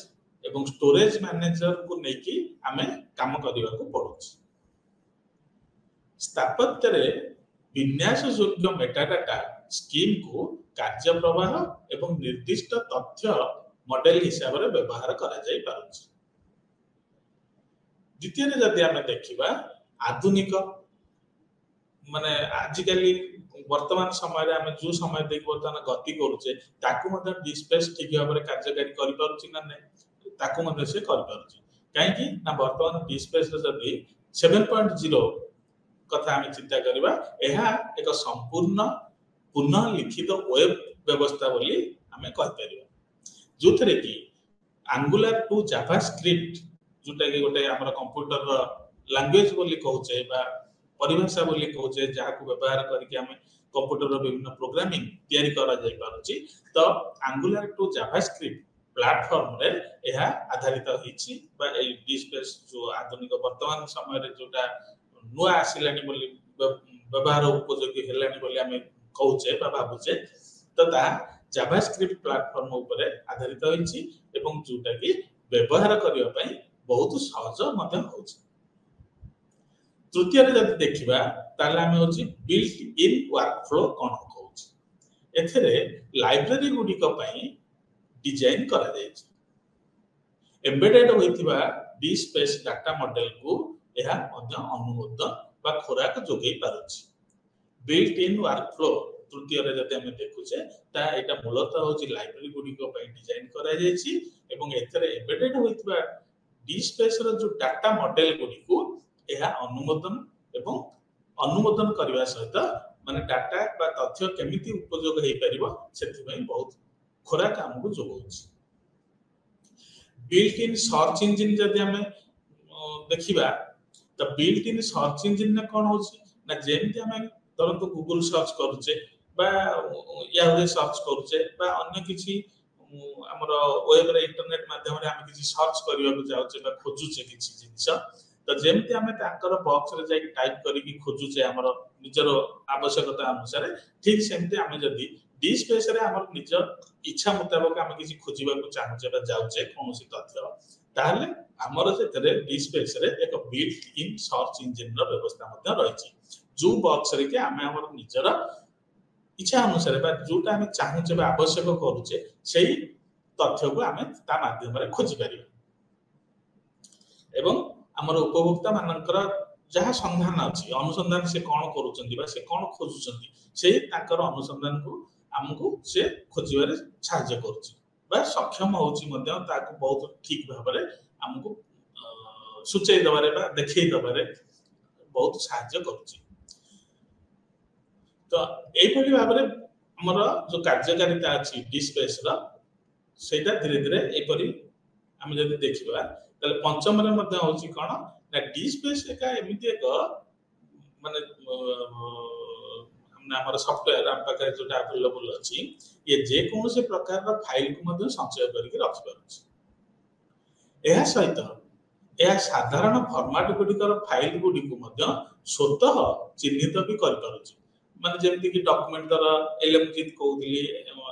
एवं स्टोरेज मैनेजर को नेकी हमें काम करिवा को पड़ुछ स्थापत्य रे विन्यास योग्य मेटाडाटा स्कीम को कार्य प्रवाह एवं निर्दिष्ट तथ्य मॉडल हिसाब रे व्यवहार करा जाई पारुछ द्वितीय रे जदि हमें देखिबा आधुनिक माने आजिकली वर्तमान समय रे हमें जो समय देख वर्तमान गति करूचे ताकू मध्ये डी स्पेस ठीक भाव रे कार्यकारी करि पारुछि ना नै ताकू मध्ये से करि पारुछि काहे कि ना वर्तमान डी स्पेस रे जदि 7.0 कथा हमें चिंता करबा एहा एक संपूर्ण पुनः लिखित वेब व्यवस्था बोली हमें कहि परिबा जोथरे कि एंगुलर टू जावास्क्रिप्ट जोटा कि गोटे हमर कंप्यूटर रो लैंग्वेज बोली कहउचे बा परिभाषा बोली कहउचे जहा को व्यवहार करके हमें कंप्यूटर रो विभिन्न प्रोग्रामिंग तयारी करा जाय पारुची तो एंगुलर टू जावास्क्रिप्ट प्लेटफॉर्म रे एहा आधारित होईची बा ए डी स्पेस जो आधुनिक वर्तमान समय रे जोटा नुआ आसिलानी बोली व्यवहार उपयोगी हेलानी बोली हमें कहउचे बा भाबुचे तो ता जावास्क्रिप्ट प्लेटफॉर्म ऊपर आधारित होईची एवं जोटा कि व्यवहार करिया पई बहुत सहज मध्य होउची तृतीय रे जब देखिबा ताले हमें होची बिल्ट इन वर्कफ्लो कोन कहउची एथरे लाइब्रेरी गुडी को पई डिजाइन करा जायछि एम्बेडेड होइतिबा डी स्पेस डाटा मॉडल को एहा मध्य अनुमोदन बा खोराक जोगै पारुछि बिल्ट इन वर्कफ्लो तृतीय रे जदि हम देखुचे ता एटा मूलतः होची लाइब्रेरी गुडी को पई डिजाइन करा जायछि एवं एथरे एम्बेडेड होइतबा डी स्पेस रो जो डाटा मॉडल गुडी को एहा अनुमोदन करबा सहित माने डाटा बा तथ्य केमिति उपयोग हेइ परिबो सेति पई बहुत खोरा काम को जोगौछि बिल्ट इन सर्च इंजन जदि हम देखिबा त बिल्ट इन सर्च इंजन ने कोन होछि ना जेमति हम तुरंत गूगल सर्च करूचे बा याहू सर्च करूचे बा अन्य किछि हमर वेब रे इंटरनेट माध्यम रे हम किछि सर्च करिया को जाउचे बा खोजुचे किछि जिनिस त जेमति हम ताकर बॉक्स रे जाई टाइप करी कि खोजुचे हमर निजर आवश्यकता अनुसार ठीक सेमति हम जदी डी स्पेस रे हमर निज इच्छा मुताबिक हम किछि खोजिबा को चाहूचे बा जाउचे कोनोसी तथ्य ताहले हमर सेतरे डी स्पेस रे एक बिल्ट इन सर्च इंजन रो व्यवस्था मध्य रहिछि जो बॉक्स रे के हमें हमर निजर इच्छा अनुसार बा जोटा हम चाहूचे बा आवश्यक करूचे सेही तथ्य को हमें ता माध्यम रे खोजि पारि एवं हमर उपभोक्ता मानकर जहा संधान अछि अनुसंधान से कोन करूचंदी बा से कोन खोजुचंदी सेही ताकर अनुसंधान को हमकु से खोजिबारे सहायता करूची बा सक्षम होची मध्य ताको बहुत ठीक भाबरे हमकु सूचय दबारे बा देखै दबारे बहुत सहायता करूची तो एइपरि भाबरे हमर जो कार्यकारिता अछि डी स्पेस रा सेटा धीरे धीरे एइपरि हम जदि देखिबा तले पंचम रे मध्य होची कोन ना डी स्पेस एका एमिति एक माने हमने हमर सॉफ्टवेयर हम पाखे जोटा अवेलेबल अछि ये जे कोनो से प्रकार रा फाइल को मध्य संचय करके रखि पारुछि एहा सहित एहा साधारण फॉर्मेट गुडिकर फाइल गुडी को मध्य स्वतः चिन्हित भी कर पारुछि माने जेमति कि डॉक्यूमेंट दर एलएमजी कहउली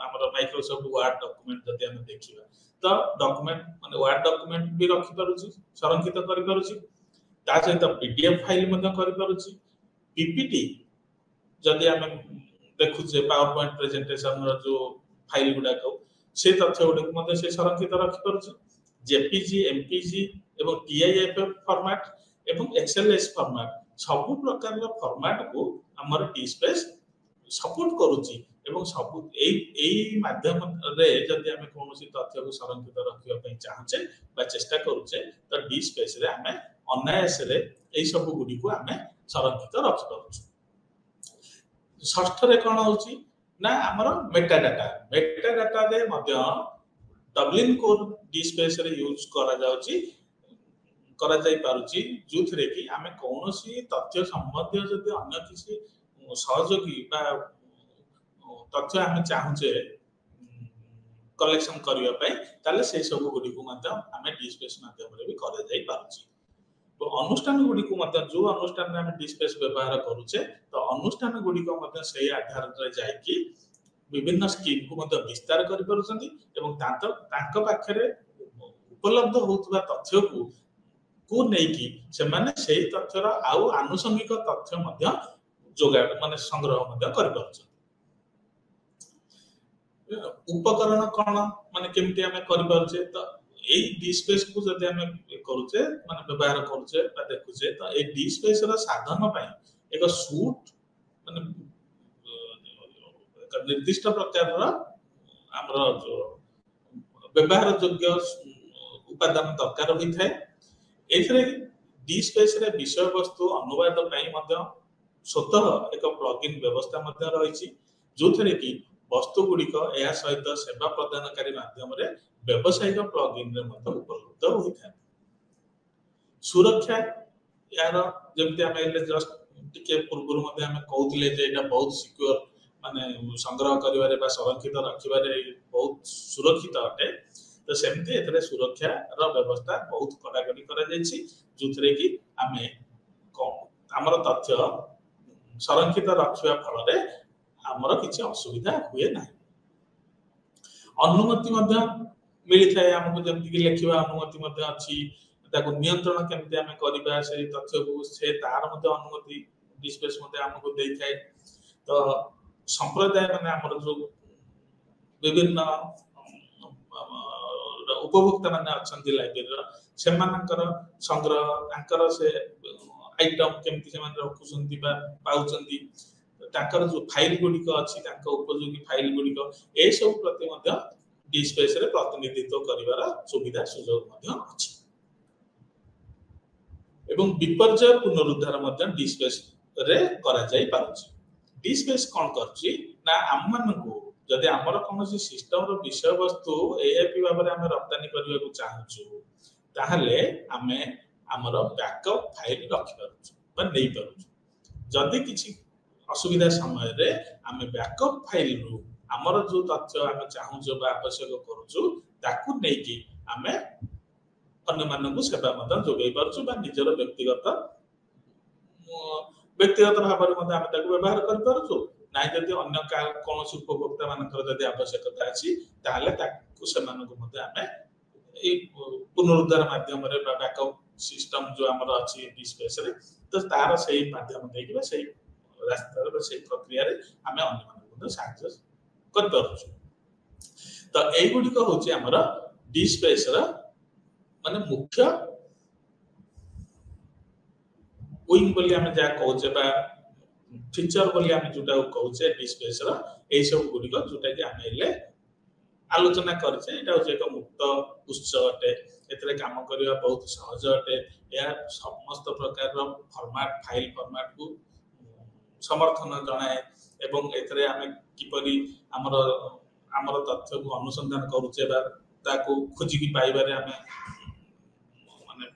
हमर माइक्रोसॉफ्ट वर्ड डॉक्यूमेंट जदि हम देखिबा तो डॉक्यूमेंट माने वर्ड डॉक्यूमेंट भी रखि पारुछि संरक्षित करि पारुछि ता सहित पीडीएफ फाइल मध्य करि पारुछि पीपीटी जदि हम देखुचे पावर पॉइंट प्रेजेंटेशन रो जो फाइल गुडा को से तथ्य गुडा को मध्य से संरक्षित रखि पारुछि जेपीजी एमपीजी एवं टीआईएफ फॉर्मेट एवं एक्सएलएस फॉर्मेट सब प्रकार रो फॉर्मेट को हमर डी स्पेस सपोर्ट करूची एवं सब एई माध्यम रे जदि हम कोनोसी तथ्य को संरक्षित रखिया पई चाहचे बा चेष्टा करूचे तो डी स्पेस रे हमें अनायास रे एई सब गुडी को हमें संरक्षित रखि पारुछु षष्ठ रे कोन होची ना हमर मेटा डाटा रे मध्य डबलिन कोर डी स्पेस रे यूज करा जाउची करा जाई पारुची जोथरे कि हमें कोनोसी तथ्य संबंधी जदि अन्य किसी सहयोगी बा तथ्य हमें चाहूचे कलेक्शन करिया पई ताले से सब गुडी को मध्य हमें डी स्पेस माध्यम रे भी करा जाई पारुची तो अनुष्ठान गुडी को मध्य जो अनुष्ठान रे हमें डी स्पेस व्यवहार करूचे तो अनुष्ठान गुडी को मध्य सही आधार रे जाई कि विभिन्न स्कीम को मध्य विस्तार करि पारुचंती एवं तांको पाखरे उपलब्ध होतबा तथ्य को नहीं कि से माने सही तथ्यर आउ आनुषंगिक तथ्य मध्य जोगाड़ माने संग्रह मध्य कर पारुछ उपकरण कोन माने केमति हमें कर पारुछे तो ए डी स्पेस को जदि हमें करूछे माने व्यवहार करूछे बा देखुछे तो ए डी स्पेस रा साधन पई एक सूट माने एक निर्दिष्ट प्रकार रा हमर जो व्यवहार योग्य उपादान दरकार होई थाए एथरे डी स्पेस रे विषय वस्तु अनुवाद पई मध्य स्वतः एक प्लगइन व्यवस्था मध्य रहिछि जोथरे कि वस्तु गुडी को एहा सहित सेवा प्रदानकारी माध्यम रे व्यवसायिक प्लगइन रे मध्य उपलब्ध होई थाए सुरक्षा यार जेमति हम एले जस्ट टिके पूर्व मध्य हम कहउतले जे एटा बहुत सिक्योर माने संग्रह करिवारे बा संरक्षित रखिबारे बहुत सुरक्षित अटे तो सेमते एतरे सुरक्षा रो व्यवस्था बहुत कड़ाकड़ी करा जायछि जोथरे कि हमें हमर तथ्य संरक्षित रखिबा फल रे हमर किछि असुविधा हुए नाही अनुमति मध्य मिली थाए हमको जेमति कि लेखिबा अनुमति मध्य अछि ताको नियंत्रण केमते हमें करिबा से तथ्य को से तार मध्य अनुमति डिस्पेस मध्य हमको देई थाए तो संप्रदाय माने हमर जो विभिन्न उपभोक्ता माने अछंती लाइब्रेरी से मानकर संग्रह तांकर से आइटम केमति से माने रखुसंती बा पाउचंती ताकर जो फाइल गुड़िक अच्छी उपयोगी फाइल गुड़िक ए सब प्रति डी स्पेस रे प्रतिनिधित्व करिवार सुविधा सुजोग अच्छी एवं विपर्जय पुनरुद्धार डी स्पेस रे करा जाई पारुछि। डी स्पेस कौन करछि ना आम मानकु जदि आमर कौन सिस्टम रो विषय वस्तु एआईपी भाव में आम रप्तानी करने को चाहूँ ताहले आमे आमर बैकअप फाइल रखिपार नहीं पारुछु जदि किसी असुविधा समय रे आमे बैकअप फाइल रु आमर जो तथ्य आमे चाहूँ आवश्यक करूछु ताकू नेकी आमे अन्य मानकु सेवा मदन जोगै पारुछु बा निजर व्यक्तिगत भाव में आमे ताकू व्यवहार कर पारुछु नाइ जदि अन्य कौन उपभोक्ता मानकर जदि आवश्यकता अछि ताहले ताकू सेमानकु मध्ये आमे ए पुनरुद्धार माध्यम रे बैकअप सिस्टम जो हमर अछि डी स्पेस रे तो तार सही माध्यम देकिबा सही रास्ता रे सही प्रक्रिया रे आमे अन्य मानकु साहाय्य कर पारुछु। तो एई गुडी को होछि हमर डी स्पेस रा माने मुख्य विंग बोली आमे जा कहउछे बा फीचर बोली आमे जोटा कहउछे डी स्पेस रा एई सब गुडी को जोटा कि आमे ले आलोचना करछे एटा होछि एक मुक्त उत्स अटे एतरे काम करिया बहुत सहज अटे या समस्त प्रकार रो फॉर्मेट फाइल फॉर्मेट को समर्थन जणाए एवं एतरे आमे किपरि हमर तथ्य को अनुसंधान करूचे बा ताको खोजी की पाइबारे आमे माने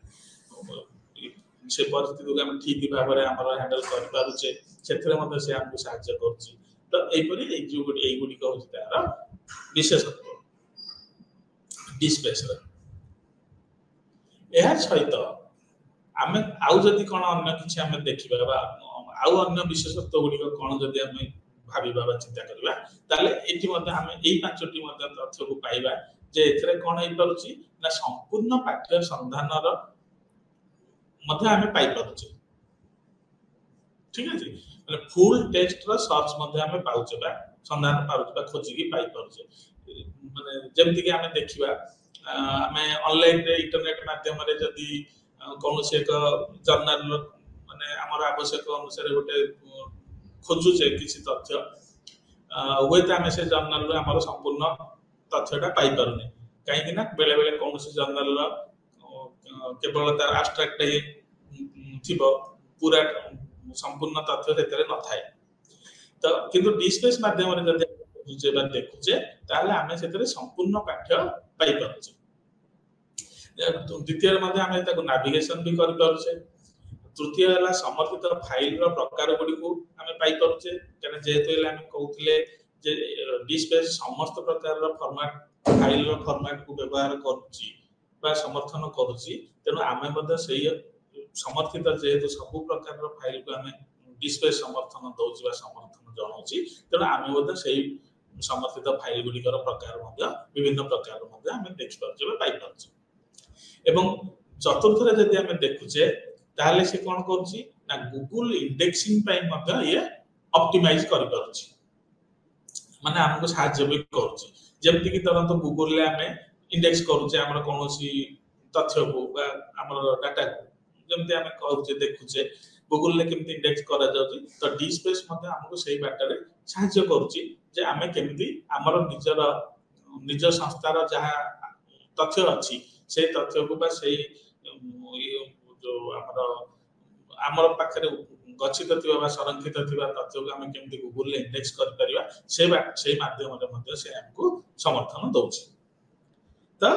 से परिस्थिति को आमे ठीक भाव में हमर हैंडल कर पारुचे सेथरे मध्ये से हमको सहायता करछि। तो एई परि एई गुडी को होछि तार विशेषत्व डी स्पेस रे एहा सहित आमे आउ जदि कोन अन्य किछि आमे देखिबा बा आउ अन्य विशेषत्व गुडी को कोन जदि आमे भाबिबा बा चिंता करबा ताले एठी मध्ये आमे एई पांचटी मध्ये तथ्य को पाइबा जे एथरे कोन होई पारुछि ना संपूर्ण पाठ्य संधान रो मध्ये आमे पाइ पारुछि ठीक अछि माने फुल टेक्स्ट रो सर्च मध्ये आमे पाउछे बा संधान पारुछि बा खोजी की पाइ पारुछे माने जेमति कि आमे देखिबा आमे ऑनलाइन रे इंटरनेट माध्यम रे जदि कोनोसे एक जर्नल माने हमर आवश्यक अनुसार गोटे खोजु जे किछि तथ्य होयत आमे से जर्नल रे हमर संपूर्ण तथ्यटा पाइ पारुने काहे कि ना बेले बेले कोनोसे जर्नल रो केवल तार एब्स्ट्रैक्ट थिबो पूरा संपूर्ण तथ्य तेतरे न थाए तो किंतु डी स्पेस माध्यम रे जदि जेबा देखुचे ताले आमे सेतरे संपूर्ण पाठ्य पाइ पारुचे। द्वितीय मध्ये आमे ताको नेविगेशन भी करि पारुचे। तृतीय हला समर्थित फाइल रो प्रकार गुडी को आमे पाइ पारुचे कने जेहेतु आमे कहउथिले जे डी स्पेस समस्त प्रकार रो फॉर्मेट फाइल रो फॉर्मेट को व्यवहार करूची बा समर्थन करूची तेनो आमे मध्ये सही समर्थित जेहेतु सब प्रकार रो फाइल को आमे डी स्पेस समर्थन दउची बा समर्थन जणाउची तेनो आमे मध्ये सही समर्थित फाइल गुडी कर प्रकार मध्ये विभिन्न प्रकार मध्ये आमे देखि पारुचे बा पाइ पारुचे। एवं चतुर्थ रे जदि आमे देखुचे ताले से कोन करूची ना गूगल इंडेक्सिंग पाइ मध्ये ये ऑप्टिमाइज करि पारुची माने हमको सहायता भी करूची जेमति कि तरंत गूगल ले आमे इंडेक्स करूचे हमर कोनोसी तथ्य को बा हमर डाटा को जेमति आमे करूचे देखुचे गूगल ले केमति इंडेक्स करा जाउची तो डी स्पेस मध्ये हमको सही बाटरे सहायता करूची जे आमे केमति हमर निज संस्थार जहा तथ्य अछि से तथ्य को बा सही जो हमर पाखरे गच्छित थिबा बा संरक्षित थिबा तथ्य को आमे केमति गूगल ले इंडेक्स कर परिबा से माध्यम रे मध्ये से हमको समर्थन दउची। तो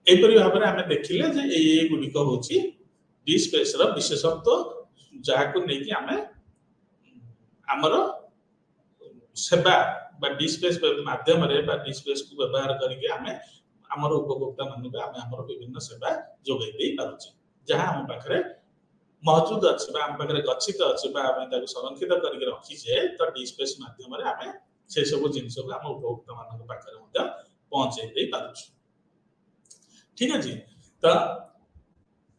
एपरि भाबरे आमे देखिले जे ए गुडी को होची डी स्पेस रो विशेषत्व जहा को नै कि आमे हमर सेवा बा डी स्पेस माध्यम रे बा डी स्पेस को व्यवहार करके आमे हमर उपभोक्ता मानक आमे हमर विभिन्न सेवा जोगै देई पारुची जहा हम पाखरे मौजूद अछि बा हम पाखरे गच्छित अछि बा आमे ताको संरक्षित करके रखी जे तो डी स्पेस माध्यम रे आमे से सब जिंस को हम उपभोक्ता मानक पाखरे मध्ये पहुंचे देई पारुछु ठीक अछि। तो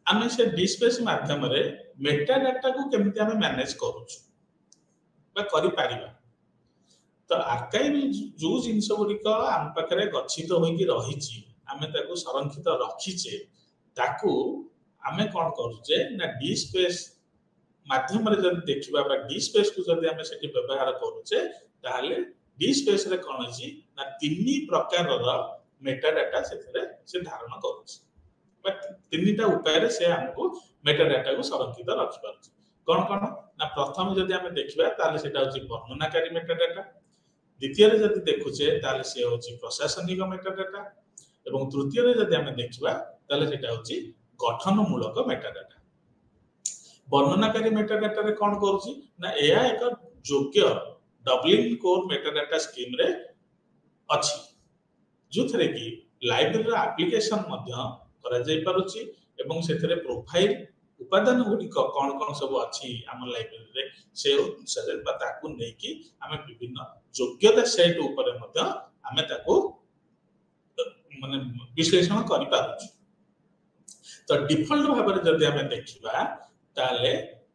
आमे से डी स्पेस माध्यम रे मेटा डाटा को केमति आमे मैनेज करूछु बा करि पारिबा तो आर्काइव जो जिंस गुडी को हम पाखरे गच्छित होई कि रहिछि आमे ताको संरक्षित रखिचे ताको आमे कोन करूचे ना डी स्पेस माध्यम रे जदि देखिबा बा डी स्पेस को जदि हमें सेठी व्यवहार करूचे ताले डी स्पेस रे कोन अछि ना तीन प्रकार रो मेटा डाटा सेथरे से धारण करूछ बा तीनटा उपाय रे से हमको मेटा डाटा को संरक्षित रखि पारुछ कोन कोन ना प्रथम जदि हमें देखिबा ताले सेटा होची वर्णनाकारी मेटा डाटा द्वितीय रे जदि देखुचे ताले से होची प्रशासनिक मेटा डाटा एवं तृतीय रे जदि हमें देखिबा ताले सेटा होची गठनमूलक मेटा डाटा वर्णनाकारी मेटा डाटा रे कोन करूची ना एया एक योग्य doubling core Meta data scheme रे अछि जोथरे की लाइब्रेरी एप्लीकेशन मध्य करा जाय पारुची एवं सेथरे प्रोफाइल उपादान गुडी कोन कोन सब अछि हम लाइब्रेरी रे से अनुसार बा ताकू नै कि हम विभिन्न योग्यता सेट ऊपर मध्य हम ताकू माने विश्लेषण करि पारुची तो डिफॉल्ट भाव रे जदि हम देखिबा ताले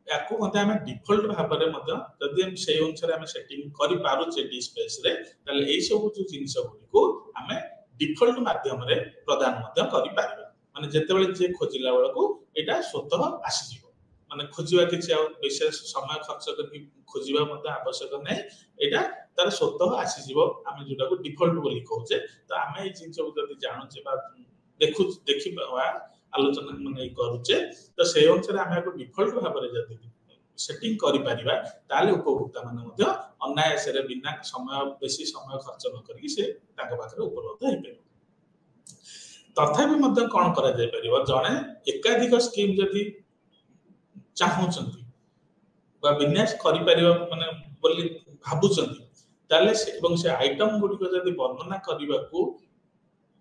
याकू मते हम डिफॉल्ट भाव रे मध्य जदि हम से अनुसार हम सेटिंग करि पारुचे डी स्पेस रे ताले एई सब जो जिंस गुडी को हम डिफॉल्ट माध्यम रे प्रदान मध्य करि पारिबा माने जेते बेले जे खोजिला बेला को एटा स्वतः आसी जीवो माने खोजिबा किछि विशेष समय खर्च करके खोजिबा मते आवश्यक नै एटा तार स्वतः आसी जीवो हम जोटा को डिफॉल्ट बोली कहूचे तो हम ए जिंस को जदि जानुचे बा देखिबा आलोचना माने करूचे तो से अनुसार हम को डिफॉल्ट भाव रे जदि सेटिंग करि परिबा ताले उपभोक्ता माने मध्य अनायास रे बिना समय बेसी समय खर्च न करी से ताक पाखरे उपलब्ध हेबे तथापि मध्य कोन करा जाय परिबो जणे एकाधिक स्कीम जदि चाहउचंती बा विन्यास करि परिबो माने बोली भाबुचंती ताले से एवं से आइटम गुडी को जदि वर्णना करिबा को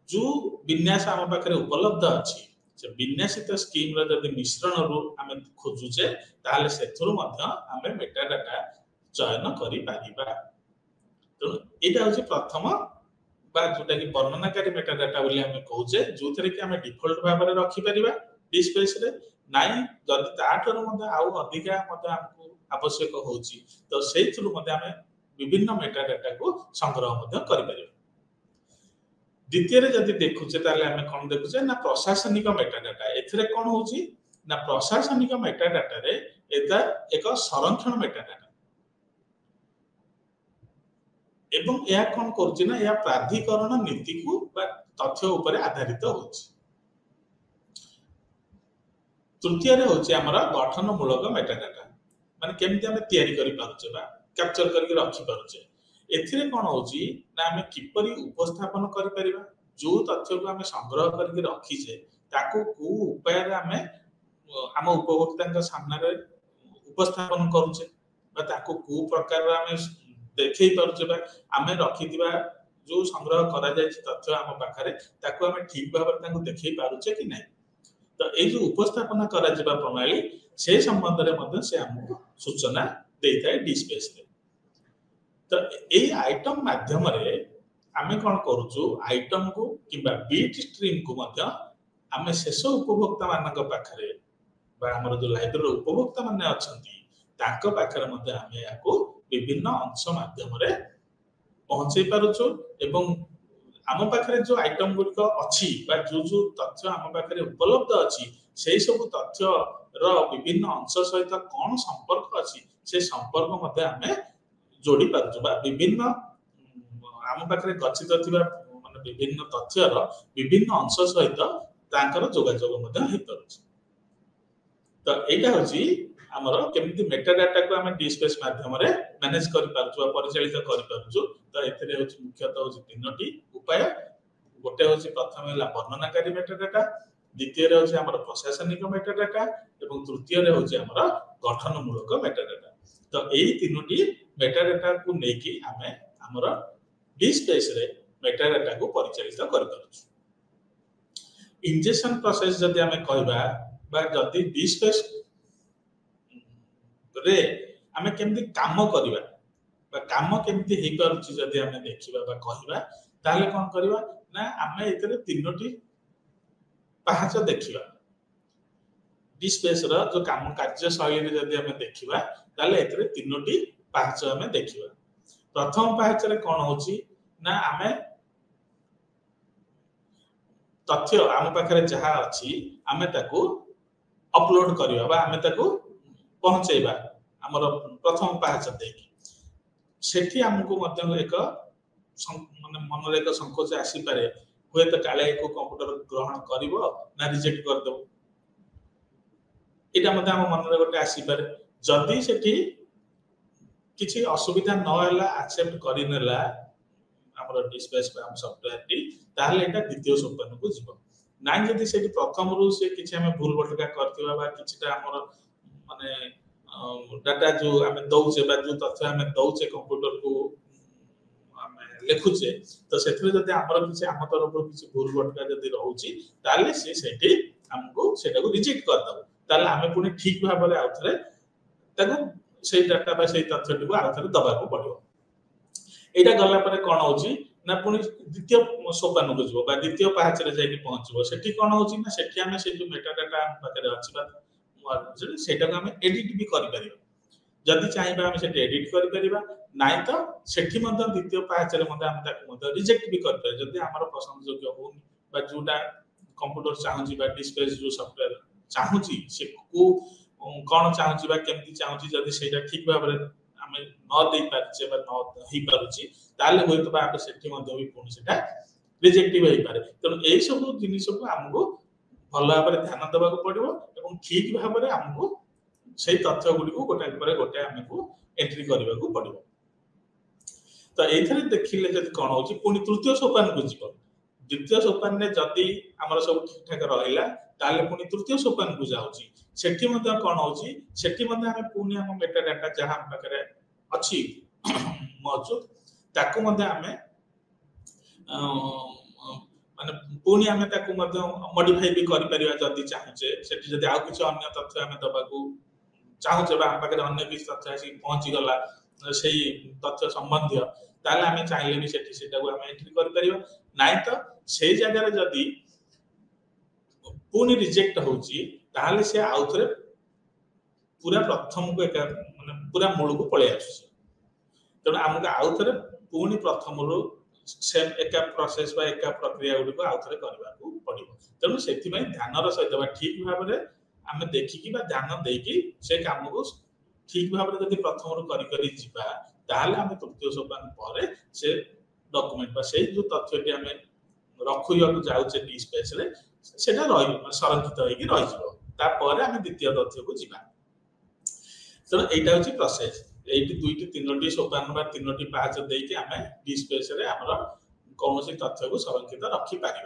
जो विन्यास हम पाखरे उपलब्ध अछि से विन्यासित स्कीम रे जदि मिश्रण रु हम खोजुचे ताले सेथुरु मध्य हम मेटा डाटा चयन करि पारिबा तो एटा होची प्रथम बा जोटा कि वर्णनाकारी मेटा डाटा बोली हम कहूचे जोथरे कि हम डिफॉल्ट भाव रे रखि परिबा डी स्पेस रे नाइ जदि ताठर मध्य आउ अधिका मध्य हमको आवश्यक होची तो सेथुरु मध्य हम विभिन्न मेटा डाटा को संग्रह मध्य करि परिबा द्वितीय रे जदि देखुचे ताले हम कोन देखुचे ना प्रशासनिक मेटा डाटा एथरे कोन होची ना प्रशासनिक मेटा डाटा रे एता एक संरक्षण मेटा डाटा एवं यह कोन करछि ना या प्राधिकरण नीति को बा तथ्य ऊपर आधारित होछि तृतीय रे होछि हमरा गठनमूलक मेटा डाटा माने केमति हम तयारी करि पारुचे बा कैप्चर करके रखि पारुचे एथिरे कोन होछि ना हम किपरि उपस्थापन करि परिबा जो तथ्य को हम संग्रह करके रखि जे ताको को उपाय रे हम उपभोक्ता सामने रे उपस्थापन करूचे बा ताको को प्रकार रे हम देखै पारुचे बा हम रखि दिबा जो संग्रह करा जाय तथ्य हम पाखरे ताको हम ठीक भाव रे ताको देखै पारुचे कि नै तो ए जो उपस्थापन करा जिबा प्रणाली से संबंध रे मध्य से हमको सूचना देइताय डी स्पेस रे तो ए आइटम माध्यम रे हमें कोन करूछु आइटम को किबा बीट स्ट्रीम को मध्य हमें शेष उपभोक्ता मानक पाखरे बा हमर जो लाइब्रेरी उपभोक्ता माने अछंती ताको पाखरे मध्य हमें याको विभिन्न अंश माध्यम रे पहुंचै पारुछु एवं आम पाखरे जो आइटम गुडी अछि बा जो तथ्य आम पाखरे उपलब्ध अछि सेही सब तथ्य रो विभिन्न अंश सहित कोन संपर्क अछि से संपर्क मध्ये हमें जोड़ी पारुछु बा विभिन्न आम पाखरे गच्छित थिबा माने विभिन्न तथ्य रो विभिन्न अंश सहित तांकर जोगाजोग मध्ये हेइ पारुछु तो एटा होची हमर केमति मेटा डाटा को हम डी स्पेस माध्यम रे मैनेज करि पारुछु बा परिचालित करि पारुछु तो एथिरे होची मुख्यतः होची तीनोटी उपाय गोटे होची प्रथम हला वर्णनाकारी मेटा डाटा द्वितीय रे होची हमर प्रशासनिक मेटा डाटा एवं तृतीय रे होची हमर गठनमूलक मेटा डाटा तो एई तीनोटी मेटा डाटा को नेकी हमें हमर डी स्पेस रे मेटा डाटा को परिचालित करि पारुछु इंजेक्शन प्रोसेस जदि हमें कहबा बा जदि डी स्पेस रे हमें केमति काम करिबा बा काम केमति हेइ पारुछि जदि हमें देखिबा बा कहबा ताले कोन करबा ना हमें एतरे तीनोटी पाहाच देखिबा डी स्पेस रो जो काम कार्य शैली रे जदि हमें देखिबा ताले एतरे तीनोटी पाहाच हमें देखिबा प्रथम पाहाच रे कोन होछि ना हमें तथ्य आम पाखरे जहा अछि हमें ताको अपलोड करिबा बा हमें ताको पहुंचेबा हमर प्रथम पाहच देकी सेठी हमको मध्य एक माने मन रे एक संकोच आसी पारे हुए तो काले को कंप्यूटर ग्रहण करिवो ना रिजेक्ट कर दो एटा मते हम मन रे गोटे आसी पारे जदी सेठी किछि असुविधा न होला एक्सेप्ट करि नेला हमर डिस्पैच हम सॉफ्टवेयर टी ताले एटा द्वितीय सोपान को जीव नाइ जदी सेठी प्रथम रु से किछि हम भूल भटका करथिबा बा किछिटा हमर माने डाटा जो आम दौचे जो तथ्य आम दौचे कंप्यूटर को आम लिखुचे तो से आमर किसी आम तरफ किसी भूल भटका जब रोचे ताले से आमको सेटा को रिजेक्ट करदब ताले आम पुणी ठीक भाव में आउ थे से डाटा से तथ्य टी आउ थे दबा पड़ो यहाँ गला कौन हो ना पुणी द्वितीय सोपान को जीव द्वितीय पाहाच पहुंचो से कौन हो जो मेटा डाटा आम पाखे अच्छी सेटा को आम एडिट भी करि जदि चाहिए आम से एडिट करि नाइ तो सेठी मध्य द्वितीय पाहाच रिजेक्ट भी करि जदि आमर पसंद योग्य होनी बा जोटा कंप्यूटर चाहूँ डिस्प्ले जो सॉफ्टवेयर चाहूँ से को कौन चाहूँ केमती चाहूँ जदि से ठीक भाव में आम न दे पारे न हो पारे ताले हुए तो आम सेठी भी पुणी से रिजेक्टिव हो पारे तेणु यही सब जिनिस को आमको भल भाव में ध्यान देवा पड़ो और ठीक भाव में आमको से तथ्य गुड़ी गोटे पर गोटे आमको एंट्री करने को पड़ो तो ये देखिले जब कौन हो पुणी तृतीय सोपान को जीव द्वितीय सोपान में जदि आम सब ठीक ठाक रहा ताले पुणी तृतीय सोपान को जाऊँगी सेठी कौन हो आम पुणी आम मेटा डाटा जहाँ आम पाखे अच्छी मौजूद ताकू आम माने पुणी आम मॉडिफाई भी करि परिबा जदि चाहूचे सेठी जदि आउ किछ अन्य तथ्य आम दबाकू चाहूचे बा आम पाखे अन्य किछ तथ्य आसी पहुंची गला सेही तथ्य संबंधी ताले आम चाहिले भी सेठी सेटा को आम एंट्री करि परिबा नाइ तो सेही जगह जदि पुणी रिजेक्ट होची ताले से आउ थरे पूरा प्रथम को एक माने पूरा मूल को पळे आछी तेणु आमको आउ थरे पुणी प्रथम रो सेम एका प्रोसेस बा एका प्रक्रिया गुडी को आउ थरे करबा को पड़िबो तेणु सेति में ध्यान सहित बा ठीक भाव में आम देखिकी बा ध्यान देकी से काम को ठीक भाव में जदि प्रथम रो करी जिबा ताले आम तृतीय सोपान पर से डॉक्यूमेंट बा से जो तथ्यटी आम रखुया को जाउचे डिस्पेस रे सेटा रही संरक्षित होगी रही तापर आम द्वितीय तथ्य को जीवा तेणु यहाँ हूँ प्रोसेस ये दुईटी तीनो सोपान बा तीनो पाहाच देकी आम डिस्पेस रे आमर कौन तथ्य को संरक्षित रखिपार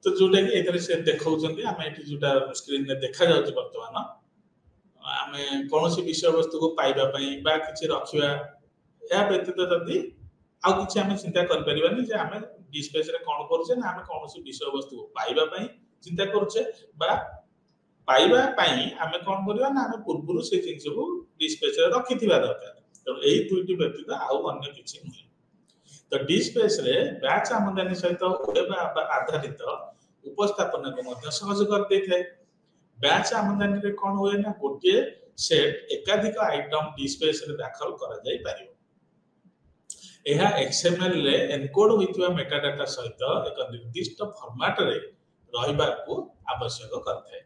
तो जोटा कि ये से देखा आम ये जोटा स्क्रीन में देखा जा बर्तमान आम कौन विषय वस्तु को पाइबापी कि रखा या व्यतीत जदि आउ कि आम चिंता करें आम डिस्पेस रे कौन करुचे ना आम कौन विषय वस्तु को पाइबापी चिंता करुचे पाइबा आम कौन करवा ना आम पूर्व से जिन को डिस्पेस रे रखि दरकार तेणु यही दुईटी व्यतीत आउ अन्य किसी नुहे तो डिस्पेस रे बैच आमदानी सहित वेब आधारित उपस्थापन को सहज कर दे थाए बैच आमदानी रे कौन हुए ना गोटे सेट एकाधिक आइटम डिस्पेस रे दाखल करा जाई पारियो यह एक्सएमएल रे एनकोड होइतिबा मेटा डाटा सहित एक निर्दिष्ट फॉर्मेट रे रहिबा को आवश्यक करथाय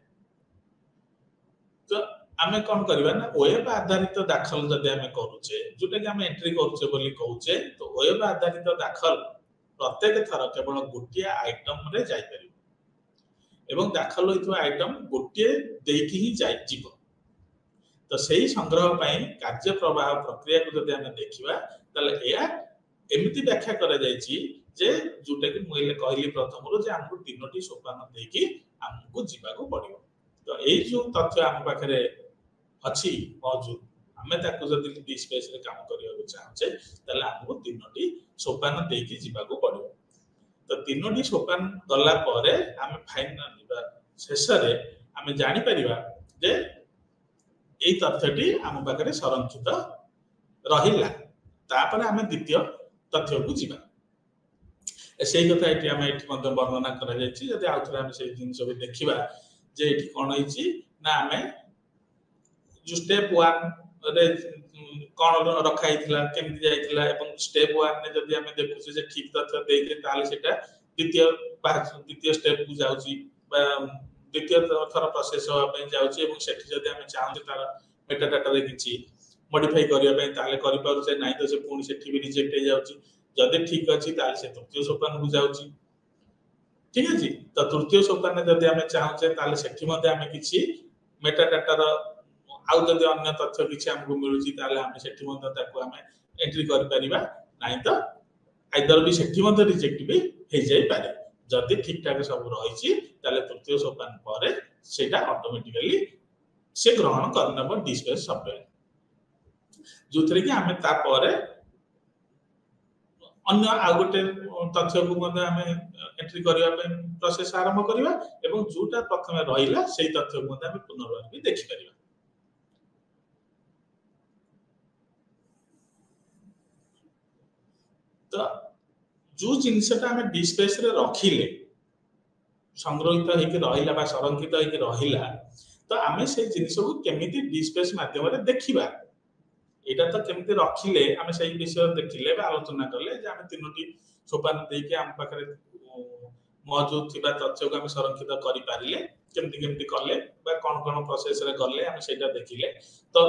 तो आमे कौन करबा ना वेब आधारित दाखल जदि आमे करूचे जोटा कि आमे एंट्री करूचे बोली कहूचे तो वेब आधारित दाखल प्रत्येक थर केवल गोटे आइटम रे जाई परिबो एवं दाखल होइतिबा आइटम गोटे देकी ही जाई जीवो तो सही संग्रह पाई कार्य प्रवाह प्रक्रिया को जदि आमे देखिबा तले या एमिति व्याख्या करा जायछि जे जोटा कि मोइले कहली प्रथम रो जे हमको तीनोटी सोपान देकी हमको जीवा को पड़िबो तो एई जो तथ्य हम पाखरे अछि मौजूद हमें ताको जदि डिस्पेस रे काम करियो को चाहछे तले हमको तीनोटी सोपान देकी जीवा को पड़िबो तो तीनोटी सोपान गला परे हम फाइनल शेष रे हम जानि परिबा जे एई तथ्यटी हम पाखरे संरक्षित रहिला तापर हम द्वितीय तथ्य को जीवा से कथा ये आम ये वर्णना कर आउे आम से जिन देखा जे ये कौन होती ना आम जो स्टेप वन रे कौन रखाई केमती जाइला स्टेप वन ने जदि आम देखुचे ठीक तथ्य देखे ताले सेटा द्वितीय स्टेप को जाउची द्वितीय थर प्रोसेस होगा जाऊँगी और सेठी जदि आम चाहूँ तार मेटा डाटा किसी मॉडिफाई करने करें ना तो से पुणी से रिजेक्ट हो जाऊँगी जदि ठीक अच्छी से तृतीय सोपान को जाऊँगी ठीक अच्छे तो तृतीय सोपान जदि आम चाहूचे सेठी आम कि मेटा डाटार आउ जदि अन्य तथ्य किसी आमको मिलूँ आम सेठी आम एंट्री कर ना तो आइदर भी सेठी रिजेक्ट भी हो जाए जदि ठीक ठाक सब रही तृतीय सोपान पर सेटा ऑटोमेटिकली से ग्रहण करनब डिस्पेस सॉफ्टवेयर जो थे कि आम तापर अन्य आउ गोटे तथ्य को आम एंट्री करने प्रोसेस आरंभ करवा एवं जोटा प्रथम रहा से तथ्य को आम पुनर्बार भी देखिपर तो जो जिनसटा आम डिस्पेस रे रखिले संग्रहित होकर रहा संरक्षित होकर रहा तो आम से जिनस को केमिति डिस्पेस माध्यम देखा यहाँ तो केमिति रखिले आम से विषय देखिले आलोचना कले आम तीनोटी सोपान देके आम पाखे मौजूद थी तथ्य को आम संरक्षित करें केमती केमती कले कौन कौन प्रोसेस रे गले आम से देखिले तो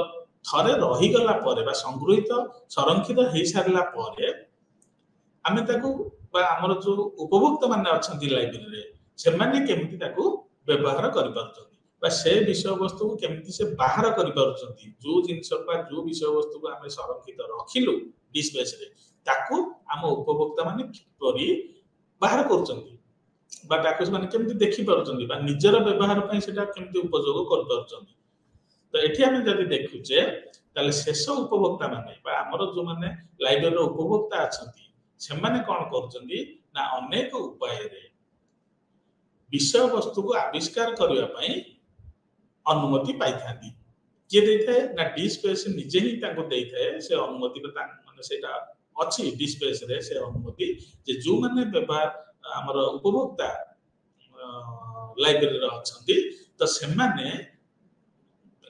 थरे रहीगला संगृहित संरक्षित हो सारा आम आमर जो उपभोक्ता मान अच्छा लाइब्रेरी से केमिति व्यवहार कर से विषय वस्तु को केमिति से बाहर कर जो जिनस जो विषय वस्तु को आम संरक्षित रखिलु डिस्पेस रे ताकू आम उपभोक्ता मान किपरि बाहर कर देखि पारुचंदी निजर व्यवहार पई सेटा केमिति उपयोग कर पारुचंदी तो एठी आम जदि देखुचे ताले शेष उपभोक्ता माने आमर जो माने लाइब्रेरी उपभोक्ता अछंती से कौन कर अनेक उपाय विषय वस्तु को आविष्कार करने अनुमति पाई था किए दे ना डिस्पेस निजे ही दे थाए से अनुमति माने अच्छी डिस्पेस रे से अनुमति जे जो माने व्यवहार आमर उपभोक्ता लाइब्रेरी अच्छी तो से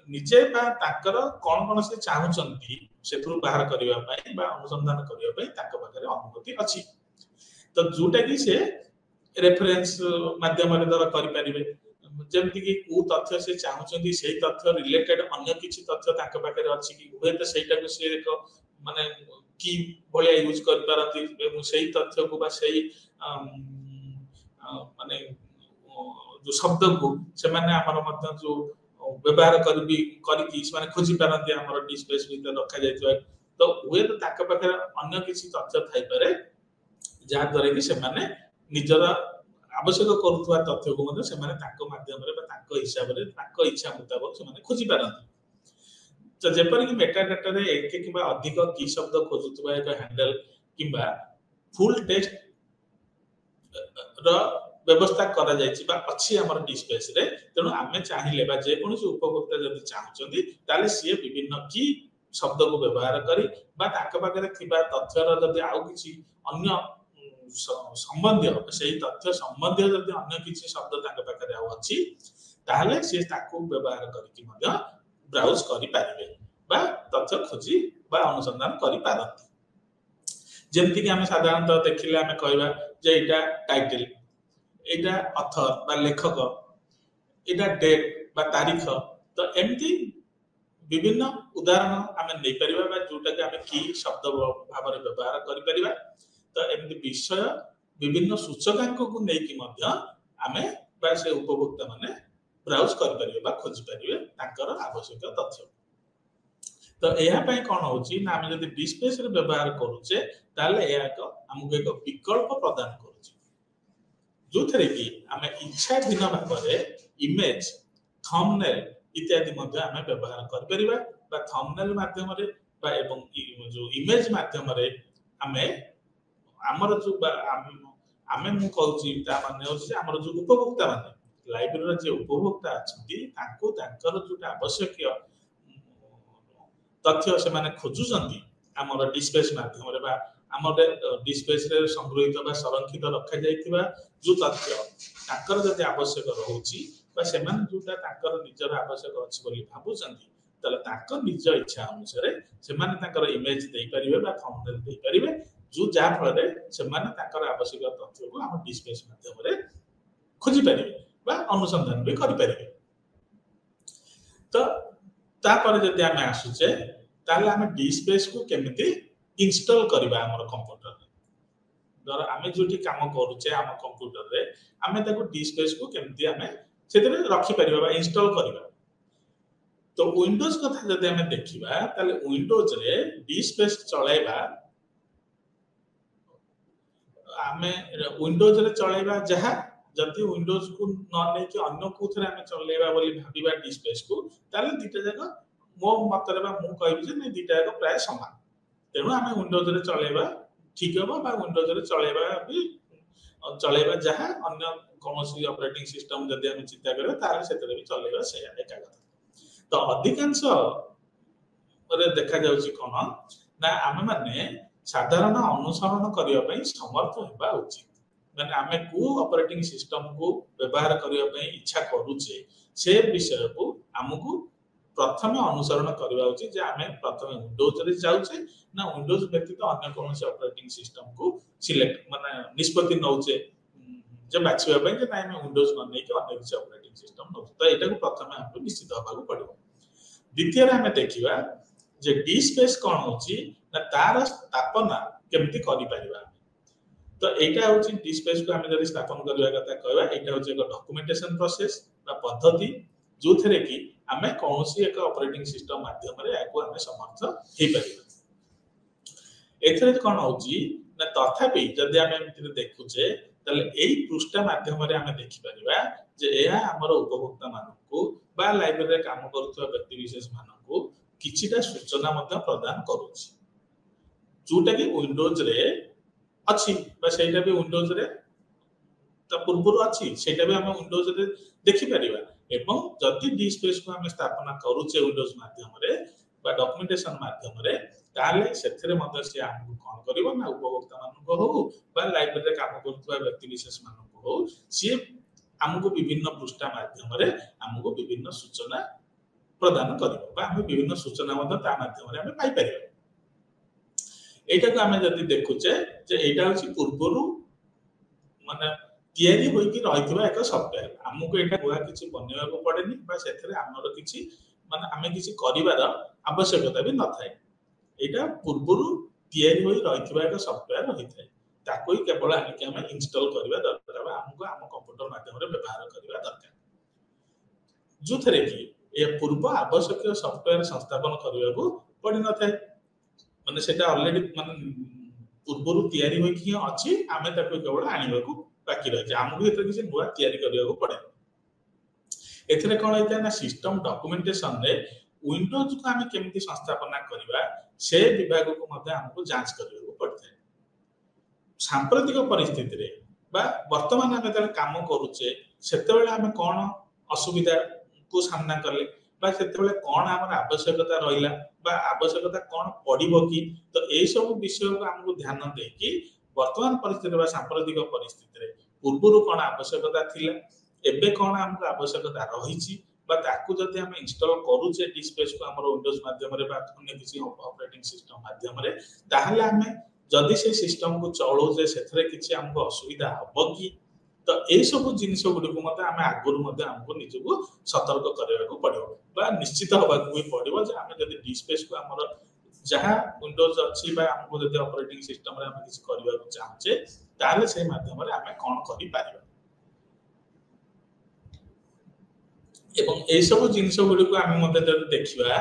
निजे कौन कौन से चाहूँगी से बाहर करने अनुसंधान करने अनुमति अच्छी तो जोटा कि से रेफरेंस माध्यम द्वारा करें जमती कि कौ तथ्य से चाहूँगी से तथ्य रिलेटेड अन्य किसी तथ्य पाखे अच्छी कि हुए तो सहीटा को सी एक माने की भाया यूज कर से तथ्य को माने जो शब्द को से जो व्यवहार कर खोजी पारती आम डिस्पेस भर रखा जाए तो हुए तो पाखे अन्य किसी तथ्य थाईपे जहाद्वारा कि से निजर आवश्यक करुवा तथ्य को माध्यम हिसाब से इच्छा मुताबक से खोजी पारती तो जपरिक मेटा डाटा एक कि अधिक की शब्द खोजुवा एक हैंडल कि फुल टेक्स्ट व्यवस्था करा अच्छी आम डिस्पेस रे तेणु आम चाहिए जेकोसी उपभोक्ता जब चाहूँगी ताले सी विभिन्न की शब्द को व्यवहार करी पाखे तथ्यर जब आउ कि अन्य संबंधी से तथ्य संबंधी जब अन्य किसी शब्द पाखे अच्छी ताहले सी व्यवहार करके ब्राउज करें तथ्य खोजी अनुसंधान करपारती जमती आम साधारणतः देखिले आम कहवा टाइटल एटा ऑथर बा लेखक एटा डेट बा तारीख तो एमती विभिन्न उदाहरण आम नहीं परिबा जोटा कि आम की शब्द भाव में व्यवहार करिपरिबा तो एमती विषय विभिन्न सूचकांक को लेकिन आम से उपभोक्ता माने ब्राउज करिपरिबा खोजी परिबे ताकर आवश्यक तथ्य तो यहाँ कौन होची ना आम जब डिस्पेस रे व्यवहार करूचे ताले आमको एक विकल्प प्रदान करूचे जो थे कि आम इच्छाधीन भाव में इमेज थंबनेल इत्यादि आम व्यवहार कर थंबनेल माध्यम जो इमेज माध्यम आम आमर जो आम मु कहूँ आमर जो उपभोक्ता माने लाइब्रेरी जो उपभोक्ता अच्छा जो आवश्यक तथ्य से खोजुंट आमर डिस्पेस माध्यम आम डिस्पेस रे संग्रहित संरक्षित रखा जाइथिबा जो तथ्य जब आवश्यक रोची जोटा निजर आवश्यक अच्छी बोली भावुंट ताले निज इच्छा अनुसार से इमेज दे पारिबे थंबनेल दे पारिबे जो जहाँ फल से आवश्यक तथ्य को आम डिस्पेस माध्यम खोजी पारे बा अनुसंधान भी करि परिबे। तो तापर जदि आमे आसुचे ताले आमे DSpace को केमिति इंस्टॉल करबा हमर कंप्यूटर रे। धर आमे जोटी काम करूचे हम कंप्यूटर रे आमे ताको DSpace को केमिति आमे सेतरे रखि परिबा बा इंस्टॉल करबा। तो विंडोज कथा जदि आमे देखिबा ताले विंडोज रे DSpace चलाइबा आमे विंडोज रे चलाइबा जहा जदि विंडोज को न नै कि अन्य कोथरे आमे चलाइबा बोली भाबिबा DSpace को ताले दिटा जगह मो मतरे बा मु कहबि जे नै दिटा जगह प्राय समान। तेनु आमे विंडोज रे चलाइबा ठीक हो बा विंडोज रे चलाइबा जहा अन्य कोनोसी ऑपरेटिंग सिस्टम जदि आमे चिंता करबा ताले सेतरे भी चलाइबा से एका कथा। तो अधिकांश रे देखा जाउची कोन ना आमे माने साधारण अनुसरण करिया पई समर्थ हेबा उचित। माने आमे को ऑपरेटिंग सिस्टम को व्यवहार करिया पई इच्छा करूचे से विषय को हमकु प्रथम अनुसरण करबा उचित जे आमे प्रथम विंडोज रे जाउचे ना विंडोज व्यतीत अन्य कोनोसी ऑपरेटिंग सिस्टम को सिलेक्ट माने निष्पत्ति नउचे जे बाछिबा पई जे ना आमे विंडोज न नै कि अन्य किसी ऑपरेटिंग सिस्टम नउचे। तो एटा को प्रथम हमकु निश्चित होबा को पड़िबो। द्वितीय रे आमे देखिबा जे DSpace कोन होची ना तार स्थापना केमति करि परिबा। तो एटा होची DSpace को आमे जदि स्थापन करबा कथा कहबा एटा होची एक डॉक्यूमेंटेशन प्रोसेस बा पद्धति जोथरे कि आमे कोनोसी एक ऑपरेटिंग सिस्टम माध्यम रे आको आमे समर्थ हे परिबा। एथरे कोन होची ना तथापि जदि आमे एमति देखुचे तले एई पृष्ठ माध्यम रे आमे देखि परिबा जे एहा हमर उपभोक्ता मानकु बा लाइब्रेरी रे काम करूथवा व्यक्ति विशेष मानकु किछिटा सूचना मध्ये प्रदान करूची जोटा कि विंडोज रे अछि बा सेटा भी विंडोज रे त पूर्वरु अछि सेटा भी हम विंडोज रे देखि परिबा। एवं जदि DSpace को हम स्थापना करूचे विंडोज माध्यम रे बा डॉक्यूमेंटेशन माध्यम रे ताले सेथरे मध्ये से हमकु कोन करिवो ना उपभोक्ता मानकु हो बा लाइब्रेरी रे काम करूथवा व्यक्ति विशेष मानकु हो सी हमकु विभिन्न पृष्ठ माध्यम रे हमकु विभिन्न सूचना प्रदान करिवो बा हम विभिन्न सूचना मध्ये ता माध्यम रे हम पाई परिबा। एटा को हमें जदि देखुचे जे एटा होची पूर्वरु माने तयारी होई कि रहितबा एक सॉफ्टवेयर हमकु एटा गुआ किछि बनेबा को पड़ेनी बा सेथरे हमर किछि माने हमें किछि करिवार आवश्यकता भी न थाए। एटा पूर्वरु तयारी होई रहितबा एक सॉफ्टवेयर रहिथाय ताकोई केवल हमें इंस्टॉल करबा दरकार बा हमकु हम कंप्यूटर माध्यम रे व्यवहार करबा दरकार जोथरे कि ए पूर्व आवश्यक सॉफ्टवेयर संस्थापन करबा को पड़ि न थाए। माने सेटा ऑलरेडी माने पूर्वरु तयारी होई कि अछि आमे ताको केवल आनिबा को बाकी रहि हमकु एते किछि नुवा तयारी करिया को पड़े। एथरे कोन होइता ना सिस्टम डॉक्यूमेंटेशन रे विंडोज को आमे केमिति संस्थापना करबा से विभाग को मध्ये हमकु जांच करिया को पड़ते। सांप्रतिक परिस्थिति रे बा वर्तमान आमे तले काम करूचे सेतेबेले आमे कोन असुविधा को सामना करले बा सेतेबेले कोन हमर आवश्यकता रहिला बा आवश्यकता कोन पडिबो कि तो एई सब विषय को हमकु ध्यान दे कि वर्तमान परिस्थिति बा सांप्रतिक परिस्थिति रे पूर्वरु कोन आवश्यकता थिला एबे कोन हमकु आवश्यकता रहिछि बा ताकू जदि हम इंस्टॉल करूचे DSpace को हमर विंडोज माध्यम रे बा अन्य किसी ऑपरेटिंग सिस्टम माध्यम रे ताहले हमें जदि से सिस्टम को चलो जे सेथरे किछि हमकु असुविधा हबो कि तो एई सब जिनिस गुडी को मते हमें आगुर मते हमकु निजको सतर्क करबा को पड़िबो बा निश्चित होबा को भी पड़िबो जे हमें जदि DSpace को हमर जहा विंडोज अछि बा हमकु जदि ऑपरेटिंग सिस्टम रे हम किछि करबा को चाहचे ताले से माध्यम रे हमें कोन करि पारिबा। एवं एई सब जिनिस गुडी को हम मते जदि देखिबा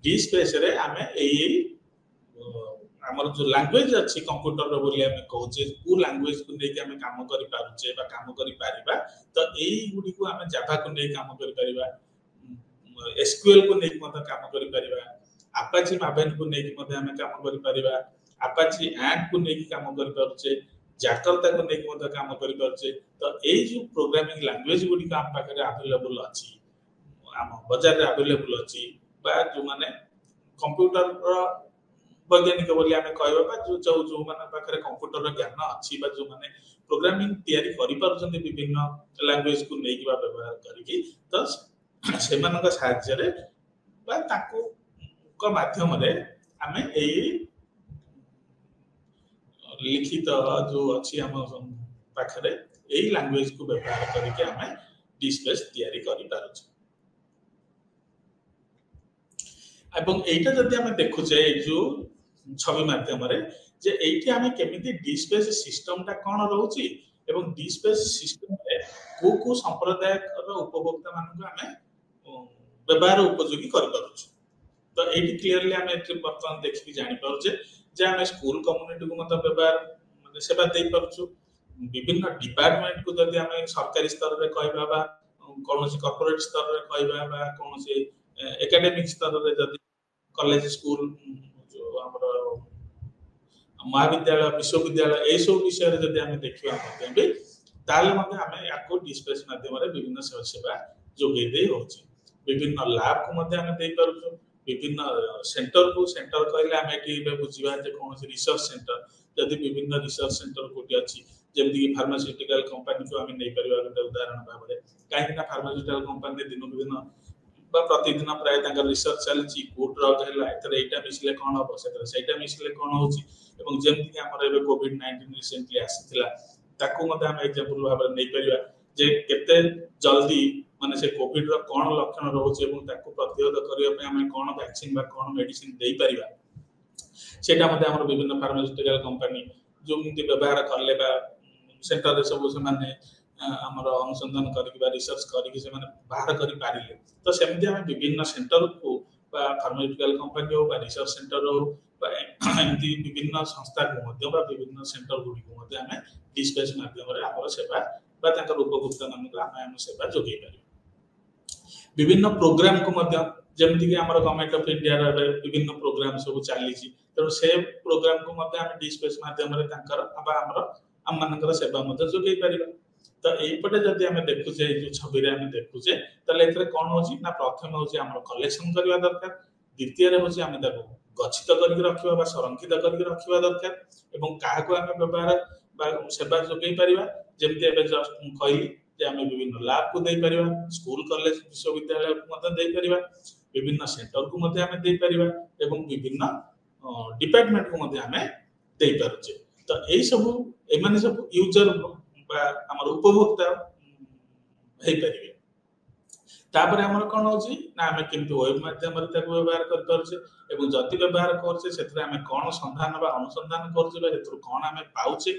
DSpace रे हमें एई हमर जो लैंग्वेज अछि कंप्यूटर रो बोली हम कहूचे को लैंग्वेज को नै कि हम काम करि पारुचे बा काम करि पारिबा तो एई गुडी को हम जावा को नै काम करि पारिबा SQL को नै मते काम करि पारिबा Apache Maven को नै कि मते हम काम करि पारिबा Apache Ant को नै कि काम करि पारुचे Jakarta को नै कि मते काम करि पारुचे। तो एई जो प्रोग्रामिंग लैंग्वेज गुडी का हम पाखरे अवेलेबल अछि हम बाजार रे अवेलेबल अछि बा जो माने कंप्यूटर रो वैज्ञानिक बोली आमे कहबा बा जो माने पाखरे कंप्यूटर रो ज्ञान अछि बा जो माने प्रोग्रामिंग तयारी करि पारुछन्ते विभिन्न लैंग्वेज को नै कि बा व्यवहार करिकि तो सेमानक साहाय्य रे बा ताको को माध्यम रे आमे एई लिखित जो अछि हम पाखरे एई लैंग्वेज को व्यवहार करिकि आमे डी स्पेस तैयारी करि पारुछ एवं एटा जदि हम देखुचे जो छवि माध्यम रे जे एठी हम केमिति डी स्पेस सिस्टम ता कोन रहउची एवं डी स्पेस सिस्टम रे को संप्रदाय उपभोक्ता मान को हम व्यवहार उपयोगी कर पारुछ तो एठी क्लियरली हम एठी बर्तमान देखि जानि पारुछे जे हम स्कूल कम्युनिटी को मत व्यवहार माने सेवा दे पारुछु विभिन्न डिपार्टमेंट को जदि हम सरकारी स्तर रे कहबा बा कोनोसी कॉर्पोरेट स्तर रे कहबा बा कोनोसी एकेडमिक स्तर रे जदि कॉलेज स्कूल जो हमर महाविद्यालय विश्वविद्यालय ए सब विषय जदि हम देखिबा मते ताले मते हम याको डी स्पेस माध्यम रे विभिन्न सेवा जोगे दे होछि विभिन्न लैब को मते हम दे पारुछु विभिन्न सेंटर कहले हम एठी बुझिबा जे कोनोसी रिसर्च सेंटर जदि विभिन्न रिसर्च सेंटर कोटी अछि जेमति कि फार्मास्यूटिकल कंपनी को हम नै परिबा उदाहरण भाबरे काहे कि फार्मास्यूटिकल कंपनी दिन दिन प्रतिदिन प्राय रिसर्च चलती को ड्रग है एटा मिसले कौन हम से मिसले कौन हो जमीक आम कोविड-19 रिसेंटली आसीला हम एग्जांपल भाव में नहीं परिबा जे केते जल्दी माने से कोविड रो कौन लक्षण रोचे प्रतिरोध करने आम कौन वैक्सीन कौन मेडिसिन दे परिबा सेटा मते हमर विभिन्न फार्मास्यूटिकल कंपनी जो व्यवहार करले सेंटर सब से माने हमर अनुसंधान करके रिसर्च करके से माने बाहर करि पारिले तो सेमति हम विभिन्न सेंटर को फार्मास्यूटिकल कंपनी हो रिसर्च सेंटर हो एमती विभिन्न संस्था को मध्य विभिन्न सेंटर गुडी को मध्य हमें डी स्पेस माध्यम रे हमर सेवा बा ताकर उपभोक्ता मान को हम सेवा जोगे पारि विभिन्न प्रोग्राम को मध्य जेमति कि हमर गवर्नमेंट ऑफ इंडिया रे विभिन्न प्रोग्राम सब चली छि तो से प्रोग्राम को मध्य हम डी स्पेस माध्यम रे ताकर अब हम मानकर सेवा मध्य जोगे पारिबा तो एपटे जदि हम देखुचे जो छवि रे हम देखुचे तले एथरे कोन होची ना प्रथम होची हमर कलेक्शन करबा दरकार द्वितीय रे होची हम ताको गच्छित करके रखिबा बा संरक्षित करके रखिबा दरकार एवं काहा को हम व्यवहार बा सेवा जोगै परिबा जेमति एबे जस्ट कहली जे हम विभिन्न लैब को दे परिबा स्कूल कॉलेज विश्वविद्यालय को मते दे परिबा विभिन्न सेंटर को मते हम दे परिबा एवं विभिन्न डिपार्टमेंट को मते हम दे पारुचे तो एई सब एमाने सब यूजर हमर उपभोक्ता हे परिबे तापर हमर कोन होची ना हम किंतु वेब माध्यम रे ताको व्यवहार कर परछे एवं जति व्यवहार करछे सेतरे हम कोन संधान बा अनुसंधान करछे बा हेतु कोन हम पाउछे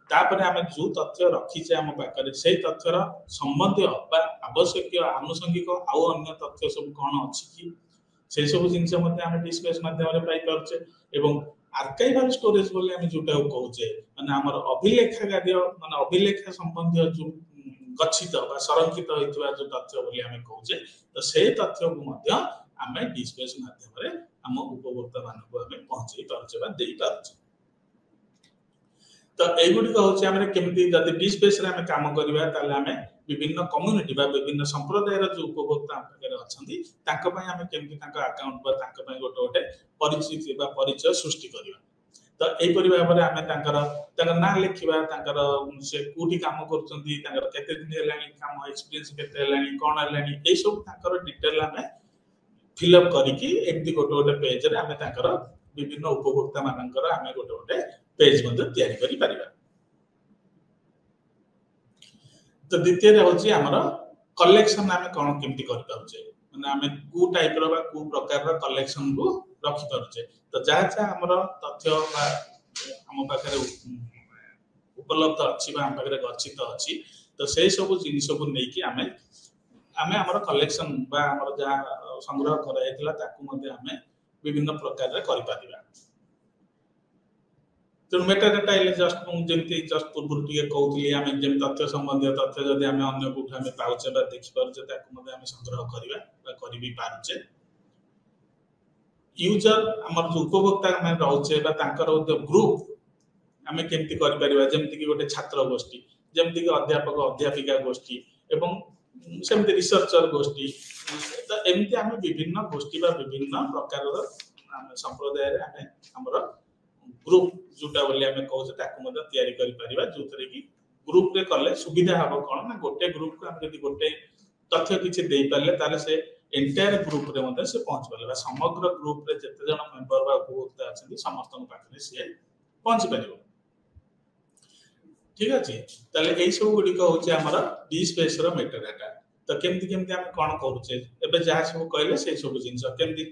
तापर हम जो तथ्य रखिछे हम पाकरे सेही तथ्यर संबंधी बा आवश्यक आनुषंगिक आउ अन्य तथ्य सब कोन अछि कि से सब जिंस मते हम डिस्कस माध्यम रे पाई परछे एवं आर्काइवल स्टोरेज बोले हम जोटा कहूचे माने हमर अभिलेखागार माने अभिलेखा संबंधी जो गच्छित बा संरक्षित होइतबा जो तथ्य बोले हम कहूचे तो से तथ्य को मध्य हम डी स्पेस माध्यम रे हम उपभोक्ता मान को हम पहुंचै पारछे बा देई पारछे तो एगुडी कहूचे हमरे केमती जदि डी स्पेस रे हम काम करबा ताले हम विभिन्न कम्युनिटी बा विभिन्न संप्रदाय रो जो उपभोक्ता हम पाखरे अछंती ताका पय हम केमती ताका अकाउंट बा ताका पय गोटे परिचित बा परिचय सृष्टि करिवा तो एई परिबा भाबरे हम ताकर ना लिखिबा ताकर से कोठी काम करचंती ताकर केते दिन हेलानी काम एक्सपीरियंस केते हेलानी कोन हेलानी ए सब ताकर डिटेल हम फिल अप करिकि एकदी गोटे पेज रे हम ताकर विभिन्न उपभोक्ता मानकर हम गोटे पेज मध्ये तयारी करि परिबा तो द्वितीय रे होची हमर कलेक्शन हम कोन केमती कर पाउचे माने हम को टाइप रो बा को प्रकार रो कलेक्शन को रखि पाउचे तो जहा हमर तथ्य बा हम पाखरे उपलब्ध अछि बा हम पाखरे गच्छित अछि तो से सब जिनिस को नै कि हम हमर कलेक्शन बा हमर जहा संग्रह कराइतला ताकू मध्ये हम विभिन्न प्रकार रे करि पादिबा तो मेटाडाटा इले जस्ट जेमती जस्ट पूर्व टिके कहउतली हम जेम तथ्य संबंधी तथ्य जदि हम अन्य कोठा में पाउचे बा देखि पारुचे ताकू मध्ये हम संग्रह करिबा बा करि भी पारुचे यूजर हमर जो उपभोक्ता में रहउचे बा तांकर ग्रुप हम केमती करि परिबा जेमती कि गोटे छात्र गोष्ठी जेमती कि अध्यापक अध्यापिका गोष्ठी एवं सेमती रिसर्चर गोष्ठी तो एमती हम विभिन्न गोष्ठी बा विभिन्न प्रकार रो हम संप्रदाय रे हम हमर ग्रुप जोटा बोले हमें कहउचे ताकू मदद तयारी करि परिबा जोतरे कि ग्रुप रे करले सुविधा हबो कोन ना गोटे ग्रुप को हम यदि गोटे तथ्य किछि देई पाले ताले से एंटायर ग्रुप रे मते से पहुंच पाले समग्र ग्रुप रे जते जण मेंबर बा उपभोक्ता अछंती समस्त पाखरे से पहुंच परिबो ठीक अछि ताले एई सब गुडी को होचे हमर डी स्पेस रो मेटाडाटा तो केमती केमती हम कौन करूचे एबे जहाँ सब कहले से सब जिनस केमती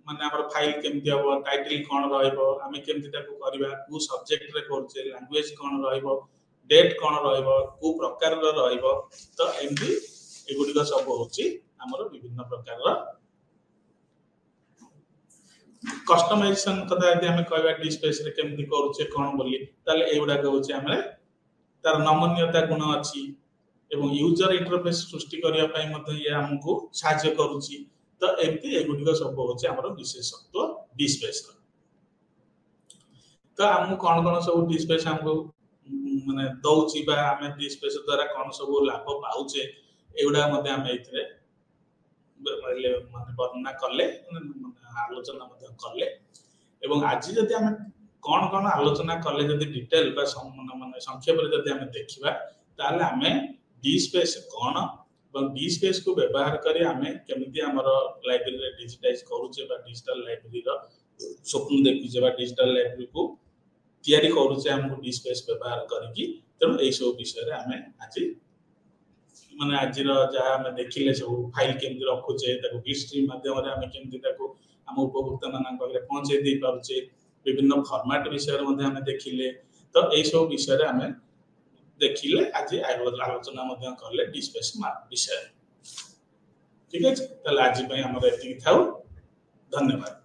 माने हमर फाइल केमती हबो टाइटल कोन रहइबो आमे केमती ताको करबा को सब्जेक्ट रे करचे लैंग्वेज कोन रहइबो डेट कोन रहइबो को प्रकार रो रहइबो तो एमती एगुडी को सब होची हमर विभिन्न प्रकार रो कस्टमाइजेशन कथा यदि हमें कहबा डी स्पेस रे केमती करूचे कोन बोली ताले एगुडा को होची हमरे तार नमनीयता गुण अछि एवं यूजर इंटरफेस सृष्टि करिया पई मते ये हमकु सहायता करूची तो एमती एगुडी को सब होची हमर विशेषत्व डी स्पेस रो तो हम कोन कोन सब डी स्पेस हमको माने दउची बा हमें डी स्पेस द्वारा कोन सब लाभ पाउचे एगुडा मते हम एथरे माने वर्णना करले आलोचना मते करले एवं आज जदि हम कोन कोन आलोचना करले जदि डिटेल बा माने संक्षेप रे जदि हम देखिबा ताले हमें डी स्पेस कोन और डी स्पेस को व्यवहार करी हमें केमिति हमर लाइब्रेरी रे डिजिटाइज करूचे बा डिजिटल लाइब्रेरी रो स्वप्न देखुचे बा डिजिटल लाइब्रेरी को तयारी करूचे हम डी स्पेस व्यवहार करिकी तनो एई सब विषय रे हमें आज माने आज रो जहा हमें देखिले सब फाइल केमिति रखुचे ताको हिस्ट्री माध्यम रे हमें केमिति ताको हम उपभोक्ता मानन पाखरे पहुंचे दे पारुचे विभिन्न फॉर्मेट विषय रे मध्ये हमें देखिले तो एई सब विषय रे हमें देखिले आज आलोचना मध्ये करले डी स्पेस विषय ठीक है ताले आज पई हमर एतिक थाउ धन्यवाद।